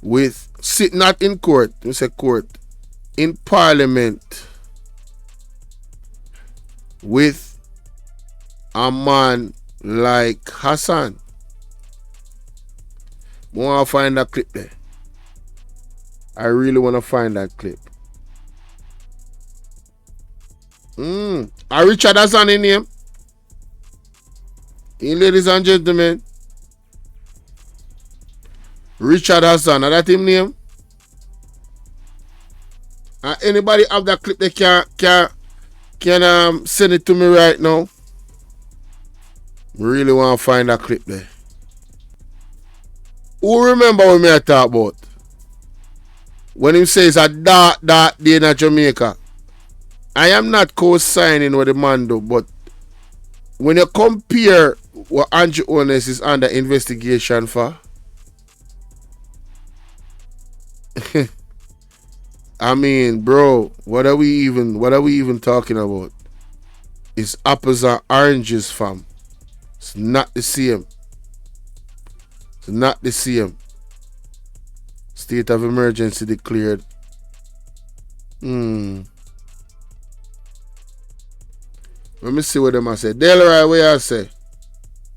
with, sit not in court, we say court, in parliament with a man like Hassan. I want to find that clip there. I really want to find that clip. Are Richard Azan in him? Ladies and gentlemen. Richard Azan, are that him name? Anybody have that clip they can send it to me right now? Really want to find that clip there. Who remember what me I talk about? When he says a dark day in Jamaica. I am not co-signing what the man do, but when you compare what Andrew Holness is under investigation for, I mean, bro, what are we even talking about? It's apples and oranges, fam. It's not the same. It's not the same. State of emergency declared. Let me see what them I say. Delroy, where I say?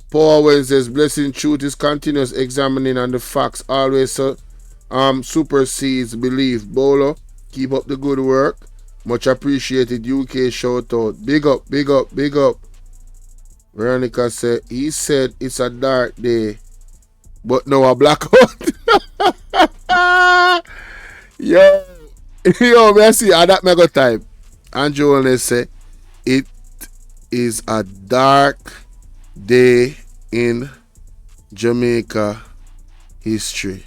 Paul Wednesday's blessing truth is continuous examining and the facts always supersedes belief. Bolo, keep up the good work. Much appreciated. UK shout out. Big up, big up, big up. Veronica said, he said it's a dark day, but no a blackout. Yo, me see at that mega time. Andrew Holness say it is a dark day in Jamaica history.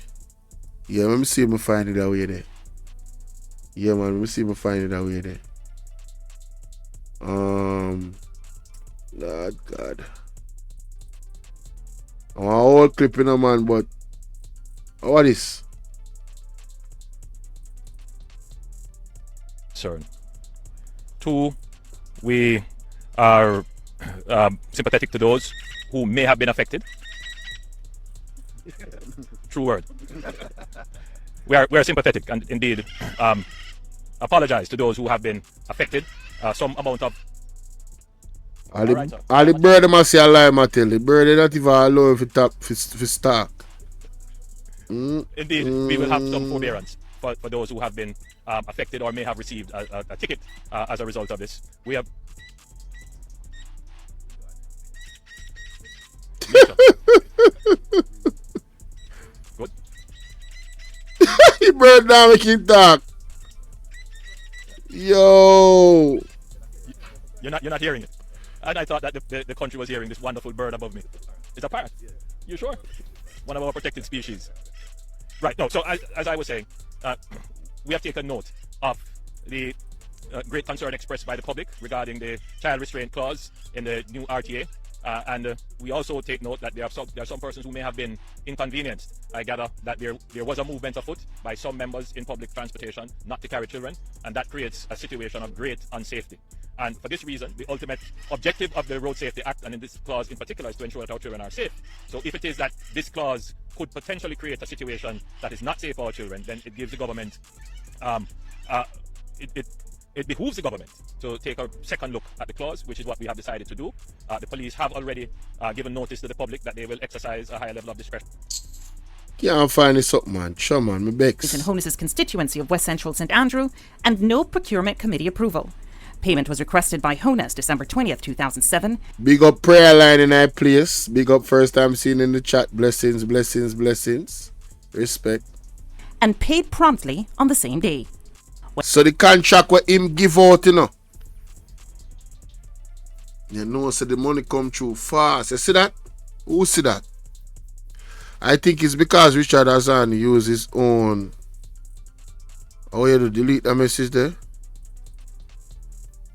Yeah, let me see if I find it away there. Yeah, man, let me see if I find it away there. Lord God. I want a whole clip in a man, but what is? Sorry. Two, we are sympathetic to those who may have been affected. True word. We are sympathetic and indeed apologize to those who have been affected. Some amount of. All the bird must say a lie, I tell the bird not even allow for start. Indeed, we will have some forbearance for those who have been affected or may have received a ticket as a result of this. We have. Good. The bird now make him talk. Yo. You're not hearing it. And I thought that the country was hearing this wonderful bird above me. It's a parrot. You sure? One of our protected species. Right. No. So as I was saying, we have taken note of the great concern expressed by the public regarding the child restraint clause in the new RTA. And we also take note that there are some persons who may have been inconvenienced. I gather that there was a movement afoot by some members in public transportation not to carry children, and that creates a situation of great unsafety. And for this reason, the ultimate objective of the Road Safety Act, and in this clause in particular, is to ensure that our children are safe. So if it is that this clause could potentially create a situation that is not safe for our children, then it gives the government, it behooves the government to take a second look at the clause, which is what we have decided to do. The police have already given notice to the public that they will exercise a higher level of discretion. Can't find this up, man. Sure, man. Me bex. It's in Honus's constituency of West Central St Andrew, and no procurement committee approval. Payment was requested by Honus December 20th, 2007. Big up prayer line in our place. Big up first time seen in the chat. Blessings, blessings, blessings. Respect. And paid promptly on the same day. So the contract where him give out, you know. You know, so the money come through fast. You see that? Who see that? I think it's because Richard Azan used his own. Oh, you to delete that message there?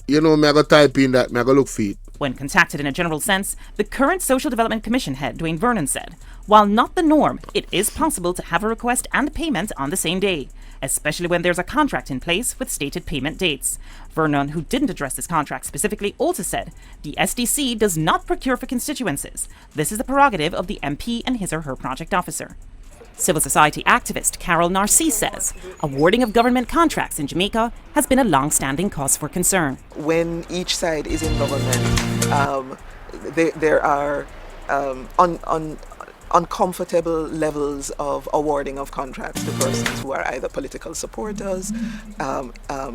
You know, me I go type in that, me I go look for it. When contacted in a general sense, the current Social Development Commission head, Dwayne Vernon, said, while not the norm, it is possible to have a request and payment on the same day, especially when there's a contract in place with stated payment dates. Vernon, who didn't address this contract specifically, also said, the SDC does not procure for constituencies. This is the prerogative of the MP and his or her project officer. Civil society activist Carol Narcisse says awarding of government contracts in Jamaica has been a long-standing cause for concern. When each side is in government, there are uncomfortable levels of awarding of contracts to persons who are either political supporters,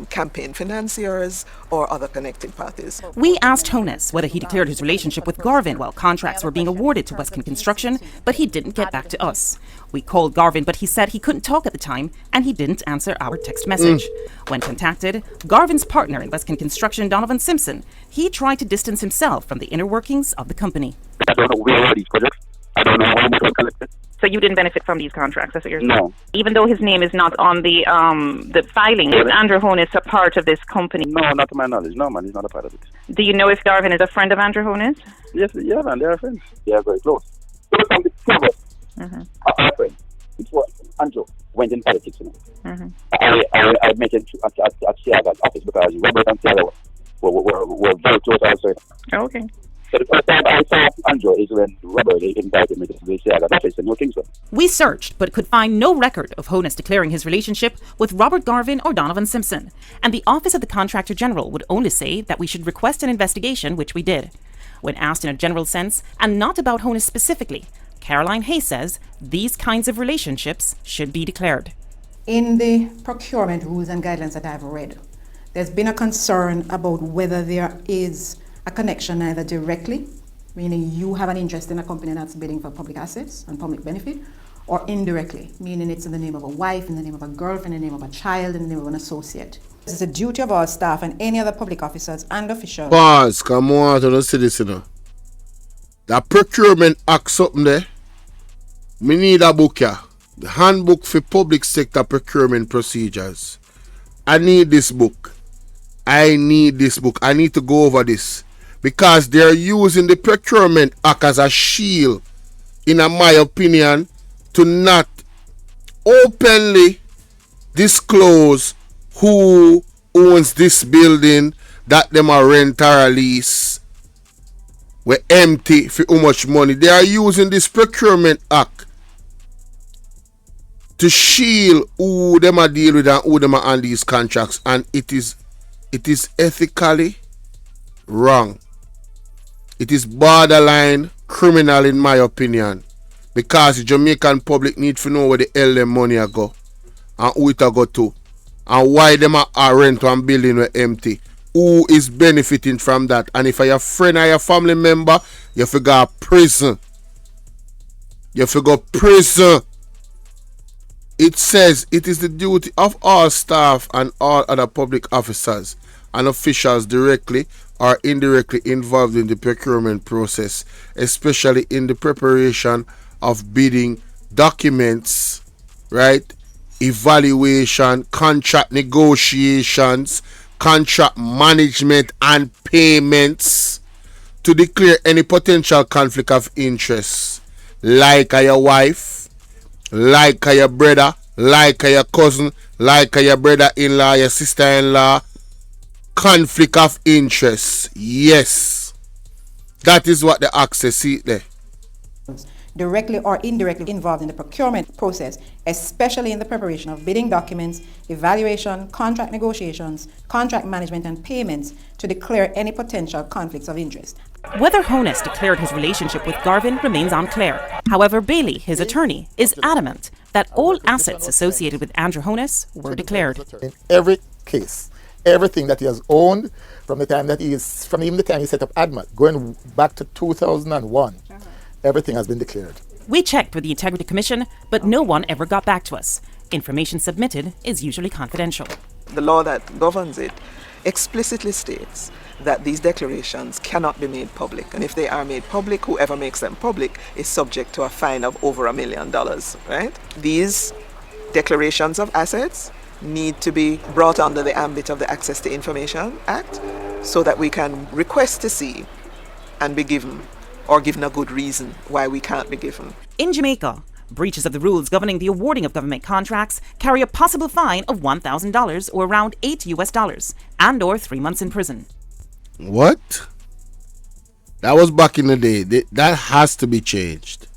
campaign financiers, or other connected parties. We asked Honus whether he declared his relationship with Garvin while contracts were being awarded to Western Construction, but he didn't get back to us. We called Garvin, but he said he couldn't talk at the time, and he didn't answer our text message. When contacted, Garvin's partner in Western Construction, Donovan Simpson, he tried to distance himself from the inner workings of the company. I don't know where these projects. I don't know how much was collected. So you didn't benefit from these contracts, that's what you're saying? No. Even though his name is not on the filing, is Andrew Honus a part of this company? No, not to my knowledge. No, man, he's not a part of it. Do you know if Garvin is a friend of Andrew Honus? Yes, yeah, man, they are friends. They are very close. So from the two of us, our friends, it's what Andrew went in politics, you know. I met him at Seagal's office because Robert and Seagal were very close also. Okay. So the first time I saw Andrew is when Robert invited me to the Seagal's office in New Kingston. We searched but could find no record of Honus declaring his relationship with Robert Garvin or Donovan Simpson, and the Office of the Contractor General would only say that we should request an investigation, which we did. When asked in a general sense, and not about Honus specifically, Caroline Hay says these kinds of relationships should be declared. In the procurement rules and guidelines that I've read, there's been a concern about whether there is a connection either directly, meaning you have an interest in a company that's bidding for public assets and public benefit, or indirectly, meaning it's in the name of a wife, in the name of a girlfriend, in the name of a child, in the name of an associate. This is the duty of our staff and any other public officers and officials. Pause, come on, to see this, you know. That Procurement Act something there. Me need a book here. The Handbook for Public Sector Procurement Procedures. I need this book. I need to go over this. Because they're using the Procurement Act as a shield, in my opinion, to not openly disclose who owns this building that them are rent or lease. We're empty for how much money. They are using this Procurement Act to shield who them are deal with and who them are on these contracts, and it is ethically wrong. It is borderline criminal in my opinion, because the Jamaican public need to know where the hell them money a go and who it a go to and why them are rent and building were empty. Who is benefiting from that? And if your friend or your family member, you have to go to prison. You have to go prison. It says it is the duty of all staff and all other public officers and officials directly or indirectly involved in the procurement process, especially in the preparation of bidding documents, right? Evaluation, contract negotiations, contract management and payments, to declare any potential conflict of interest, like your wife, like your brother, like your cousin, like your brother-in-law, your sister-in-law. Conflict of interest, yes, that is what the Act says. See there. Directly or indirectly involved in the procurement process, especially in the preparation of bidding documents, evaluation, contract negotiations, contract management and payments, to declare any potential conflicts of interest. Whether Honus declared his relationship with Garvin remains unclear. However, Bailey, his attorney, is adamant that all assets associated with Andrew Honus were declared. In every case, everything that he has owned from the time that even the time he set up ADMAT, going back to 2001, everything has been declared. We checked with the Integrity Commission, but no one ever got back to us. Information submitted is usually confidential. The law that governs it explicitly states that these declarations cannot be made public, and if they are made public, whoever makes them public is subject to a fine of over $1 million, right? These declarations of assets need to be brought under the ambit of the Access to Information Act so that we can request to see and be given, or given a good reason why we can't be given. In Jamaica, breaches of the rules governing the awarding of government contracts carry a possible fine of $1,000 or around $8 and or 3 months in prison. What? That was back in the day. That has to be changed.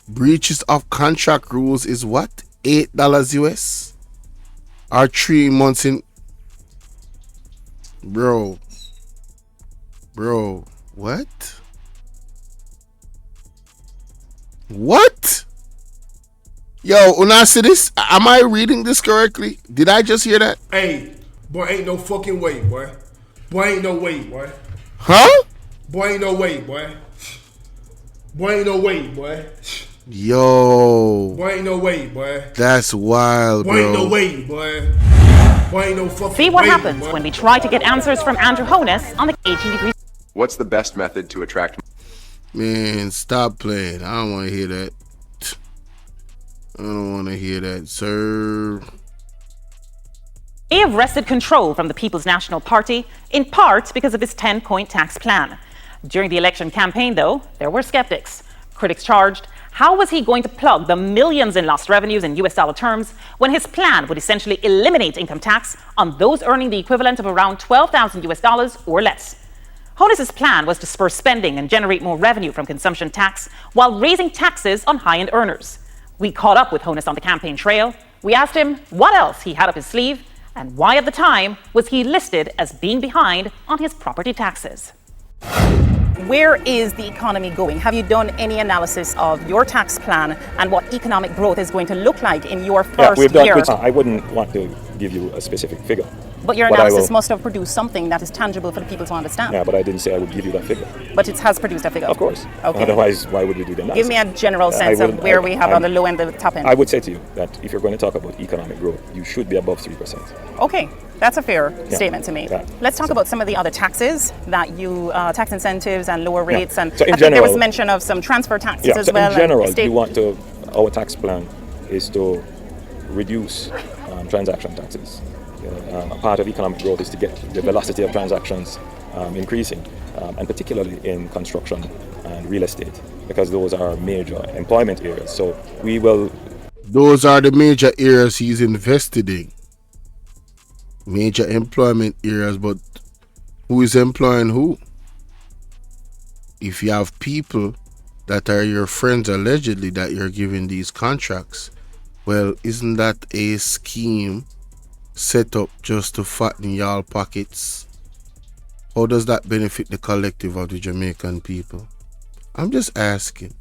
Breaches of contract rules is what? $8 US? Or 3 months in... Bro, what? What? Yo, when I see this, am I reading this correctly? Did I just hear that? Hey, boy, ain't no fucking way, boy. Boy, ain't no way, boy. Huh? Boy, ain't no way, boy. Boy, ain't no way, boy. Yo. Boy, ain't no way, boy. That's wild, boy, bro. Boy, ain't no way, boy. Boy, ain't no fucking See what way, happens boy. when we try to get answers from Andrew Honus on the 18 Degrees. What's the best method to attract? Man, stop playing. I don't want to hear that. I don't want to hear that, sir. He have wrested control from the People's National Party, in part because of his 10-point tax plan. During the election campaign, though, there were skeptics. Critics charged, how was he going to plug the millions in lost revenues in US dollar terms when his plan would essentially eliminate income tax on those earning the equivalent of around $12,000 US or less? Honus's plan was to spur spending and generate more revenue from consumption tax while raising taxes on high-end earners. We caught up with Honus on the campaign trail. We asked him what else he had up his sleeve and why at the time was he listed as being behind on his property taxes. Where is the economy going? Have you done any analysis of your tax plan and what economic growth is going to look like in your first year? I wouldn't want to give you a specific figure. But your analysis must have produced something that is tangible for the people to understand. Yeah, but I didn't say I would give you that figure. But it has produced a figure? Of course. Okay. Otherwise, why would we do the analysis? Give me a general sense of where we have on the low end and the top end. I would say to you that if you're going to talk about economic growth, you should be above 3%. Okay, that's a fair statement to make. Yeah. Let's talk about some of the other taxes that you, tax incentives and lower rates. And so in I think there was mention of some transfer taxes as well. In general, our tax plan is to reduce transaction taxes. A part of economic growth is to get the velocity of transactions increasing, and particularly in construction and real estate, because those are major employment areas. So we will... Those are the major areas he's invested in. Major employment areas, but who is employing who? If you have people that are your friends allegedly that you're giving these contracts, well, isn't that a scheme set up just to fatten y'all pockets? How does that benefit the collective of the Jamaican people? I'm just asking.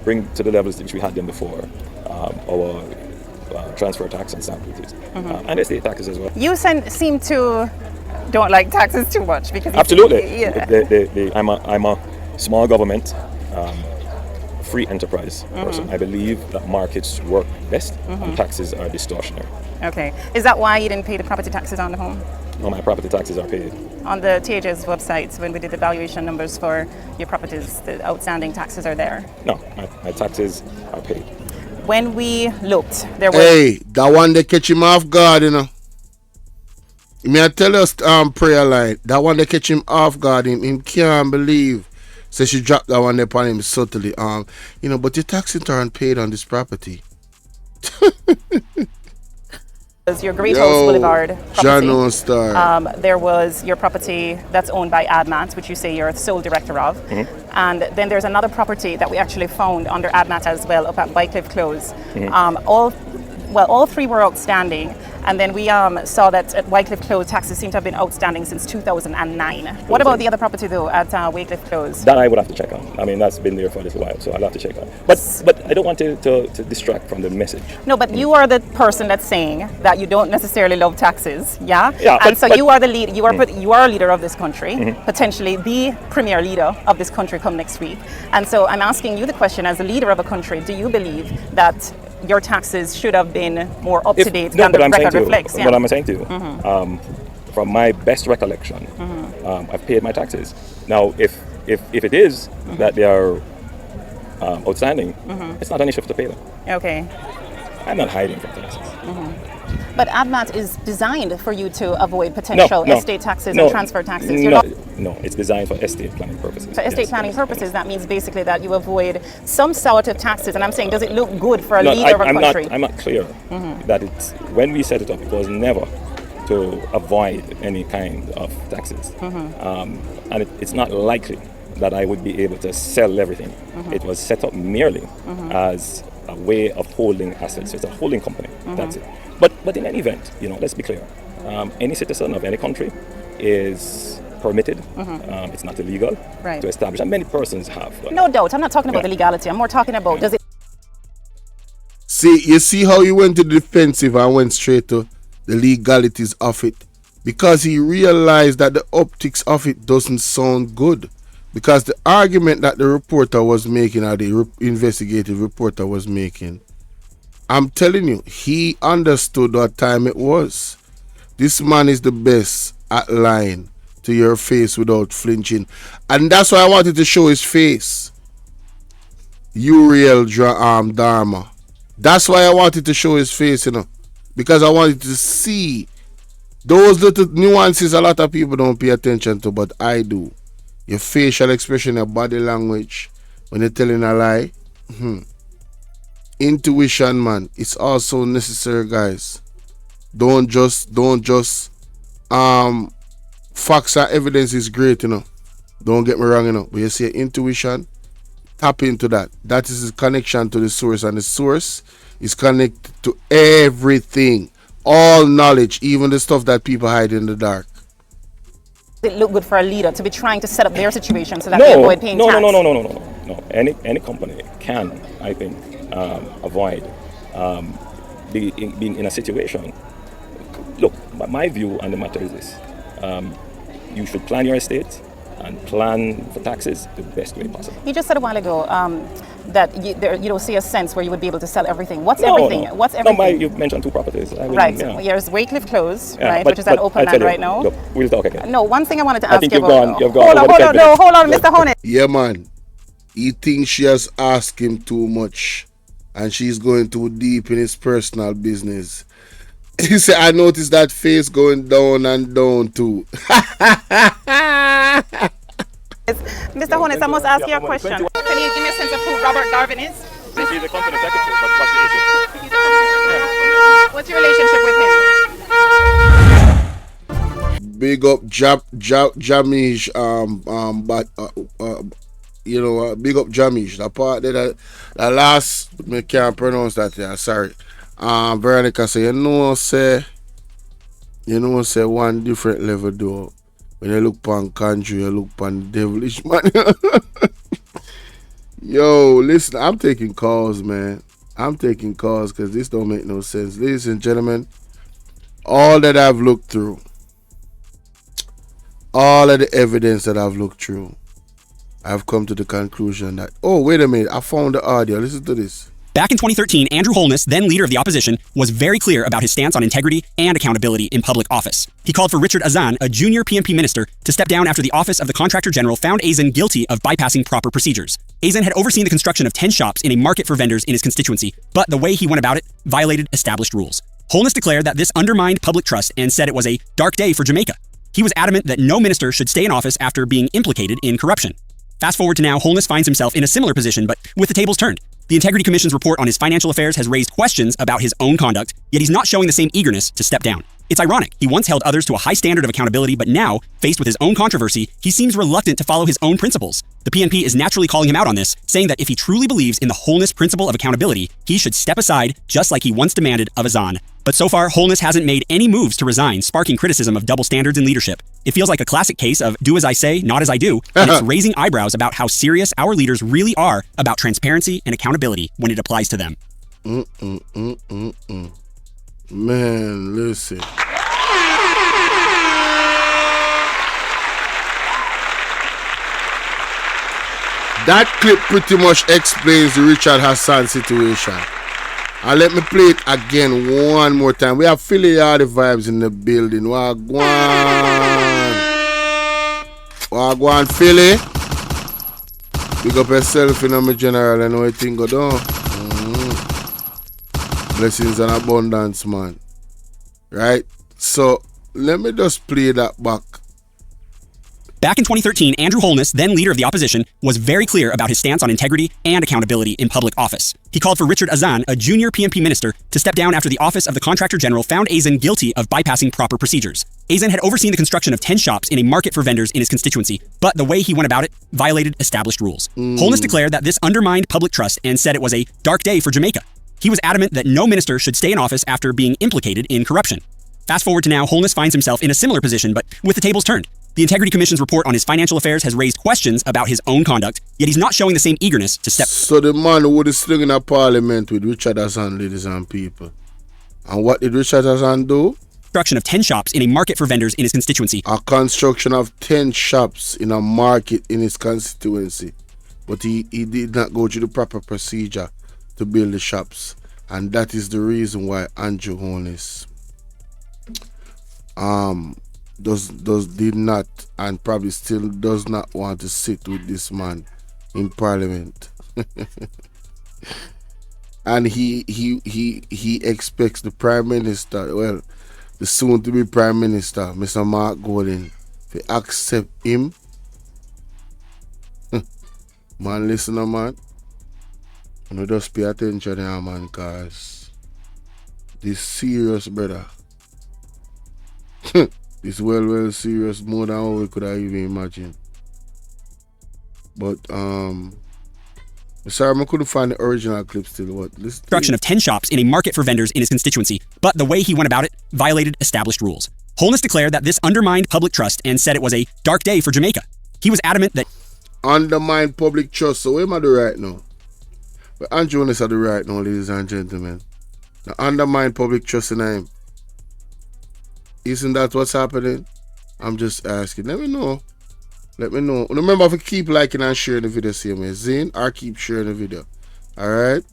Bring to the levels which we had them before our transfer tax and stamp duties, and estate taxes as well. You seem to don't like taxes too much because absolutely. I'm a small government, free enterprise person. I believe that markets work best and taxes are distortionary. Okay. Is that why you didn't pay the property taxes on the home? No, my property taxes are paid. On the THS website, when we did the valuation numbers for your properties, the outstanding taxes are there? No, my taxes are paid. When we looked, there was... Hey, that one they catch him off guard, you know. May I tell us prayer line, that one they catch him off guard, him can't believe. So she dropped that one upon him subtly. But your taxes aren't paid on this property. Your Great House Boulevard property. Star. There was your property that's owned by ADMAT, which you say you're the sole director of. And then there's another property that we actually found under ADMAT as well, up at Bycliffe Close. All three were outstanding. And then we saw that at Wycliffe Close, taxes seem to have been outstanding since 2009. What about the other property though at Wycliffe Close? That I would have to check on. I mean, that's been there for a little while, so I'll have to check on. But I don't want to distract from the message. No, but you are the person that's saying that you don't necessarily love taxes, yeah? Yeah. And so you are the lead. You are a leader of this country, potentially the premier leader of this country come next week. And so I'm asking you the question: as a leader of a country, do you believe that your taxes should have been more up to date than the record reflects? What I'm saying to you, from my best recollection, I've paid my taxes. Now, if it is that they are outstanding, it's not an issue to pay them. Okay. I'm not hiding from taxes. But ADMAT is designed for you to avoid potential estate taxes and transfer taxes. No, it's designed for estate planning purposes. For estate planning purposes, that means basically that you avoid some sort of taxes. And I'm saying, does it look good for a leader of a country? I'm not clear that it's, when we set it up, it was never to avoid any kind of taxes. And it's not likely that I would be able to sell everything. It was set up merely as a way of holding assets. It's a holding company. That's it. But in any event, let's be clear. Any citizen of any country is permitted. It's not illegal to establish, and many persons have. No doubt. I'm not talking about the legality. I'm more talking about does it. You see how he went to the defensive and went straight to the legalities of it, because he realized that the optics of it doesn't sound good. Because the argument that the reporter was making, or the investigative reporter was making, I'm telling you, he understood what time it was. This man is the best at lying to your face without flinching. And that's why I wanted to show his face. Uriel Dharma. That's why I wanted to show his face, because I wanted to see those little nuances a lot of people don't pay attention to, but I do. Your facial expression, your body language, when you're telling a lie. Intuition, man, it's also necessary, guys. Don't just facts or evidence is great, Don't get me wrong, but you see intuition, tap into that. That is the connection to the source, and the source is connected to everything, all knowledge, even the stuff that people hide in the dark. It look good for a leader to be trying to set up their situation so that they avoid paying tax? No. Any company can, I think, avoid being in a situation. Look, my view on the matter is this: you should plan your estate and plan for taxes the best way possible. You just said a while ago that you don't see a sense where you would be able to sell everything. What's everything? What's everything? You mentioned two properties. There's Wycliffe Close, which is an open land right now. Look, we'll talk again. No, one thing I wanted to ask you about. You've gone. Hold on, Mr. Honey. Yeah, man. He thinks she has asked him too much, and she's going too deep in his personal business. He said, I noticed that face going down and down too. Mr. Honest, I must ask you a question. Can you give me a sense of who Robert Garvin is? He's the company secretary, but what's the issue? What's your relationship with him? Big up Jamish, big up Jamish. The part that the last, I can't pronounce that. Yeah, sorry. Veronica say, say one different level though. When you look on country, you look on devilish man. Yo, listen, I'm taking calls, man. I'm taking calls because this don't make no sense. Ladies and gentlemen, all that I've looked through, all of the evidence that I've looked through, I've come to the conclusion that, oh, wait a minute, I found the audio. Listen to this. Back in 2013, Andrew Holness, then leader of the opposition, was very clear about his stance on integrity and accountability in public office. He called for Richard Azan, a junior PNP minister, to step down after the Office of the Contractor General found Azan guilty of bypassing proper procedures. Azan had overseen the construction of 10 shops in a market for vendors in his constituency, but the way he went about it violated established rules. Holness declared that this undermined public trust and said it was a dark day for Jamaica. He was adamant that no minister should stay in office after being implicated in corruption. Fast forward to now, Holness finds himself in a similar position, but with the tables turned. The Integrity Commission's report on his financial affairs has raised questions about his own conduct, yet he's not showing the same eagerness to step down. It's ironic. He once held others to a high standard of accountability, but now, faced with his own controversy, he seems reluctant to follow his own principles. The PNP is naturally calling him out on this, saying that if he truly believes in the Holness principle of accountability, he should step aside just like he once demanded of Azan. But so far, Holness hasn't made any moves to resign, sparking criticism of double standards in leadership. It feels like a classic case of do as I say, not as I do, and it's raising eyebrows about how serious our leaders really are about transparency and accountability when it applies to them. Man, listen. That clip pretty much explains the Richard Azan situation. And let me play it again one more time. We have Philly Hardy vibes in the building. Wagwan Philly. Big up yourself, you know, my general. I know what thing go down. Blessings and abundance, man. Right? So, let me just play that back. Back in 2013, Andrew Holness, then leader of the opposition, was very clear about his stance on integrity and accountability in public office. He called for Richard Azan, a junior PMP minister, to step down after the Office of the Contractor General found Azan guilty of bypassing proper procedures. Azan had overseen the construction of 10 shops in a market for vendors in his constituency, but the way he went about it violated established rules. Holness declared that this undermined public trust and said it was a dark day for Jamaica. He was adamant that no minister should stay in office after being implicated in corruption. Fast forward to now, Holness finds himself in a similar position, but with the tables turned. The Integrity Commission's report on his financial affairs has raised questions about his own conduct, yet he's not showing the same eagerness to step. So the man who was sitting in a parliament with Richard Azan, ladies and people. And what did Richard Azan do? Construction of 10 shops in a market for vendors in his constituency. A construction of 10 shops in a market in his constituency. But he did not go through the proper procedure to build the shops. And that is the reason why Andrew Holness did not and probably still does not want to sit with this man in parliament. And he expects the prime minister, well, the soon to be prime minister, Mr. Mark Gordon, to accept him. Man, listen, man. You just pay attention here, man, cause this serious, brother. It's well serious, more than what we could have even imagined. But sorry, I couldn't find the original clip still. What? Construction of 10 shops in a market for vendors in his constituency, but the way he went about it violated established rules. Holness declared that this undermined public trust and said it was a dark day for Jamaica. He was adamant that undermined public trust. So what am I do right now? But Andrew Holness are the right now, ladies and gentlemen. Now undermine public trust in him. Isn't that what's happening? I'm just asking. Let me know. Let me know. Remember to keep liking and sharing the video, same way. Zane, or keep sharing the video. Alright?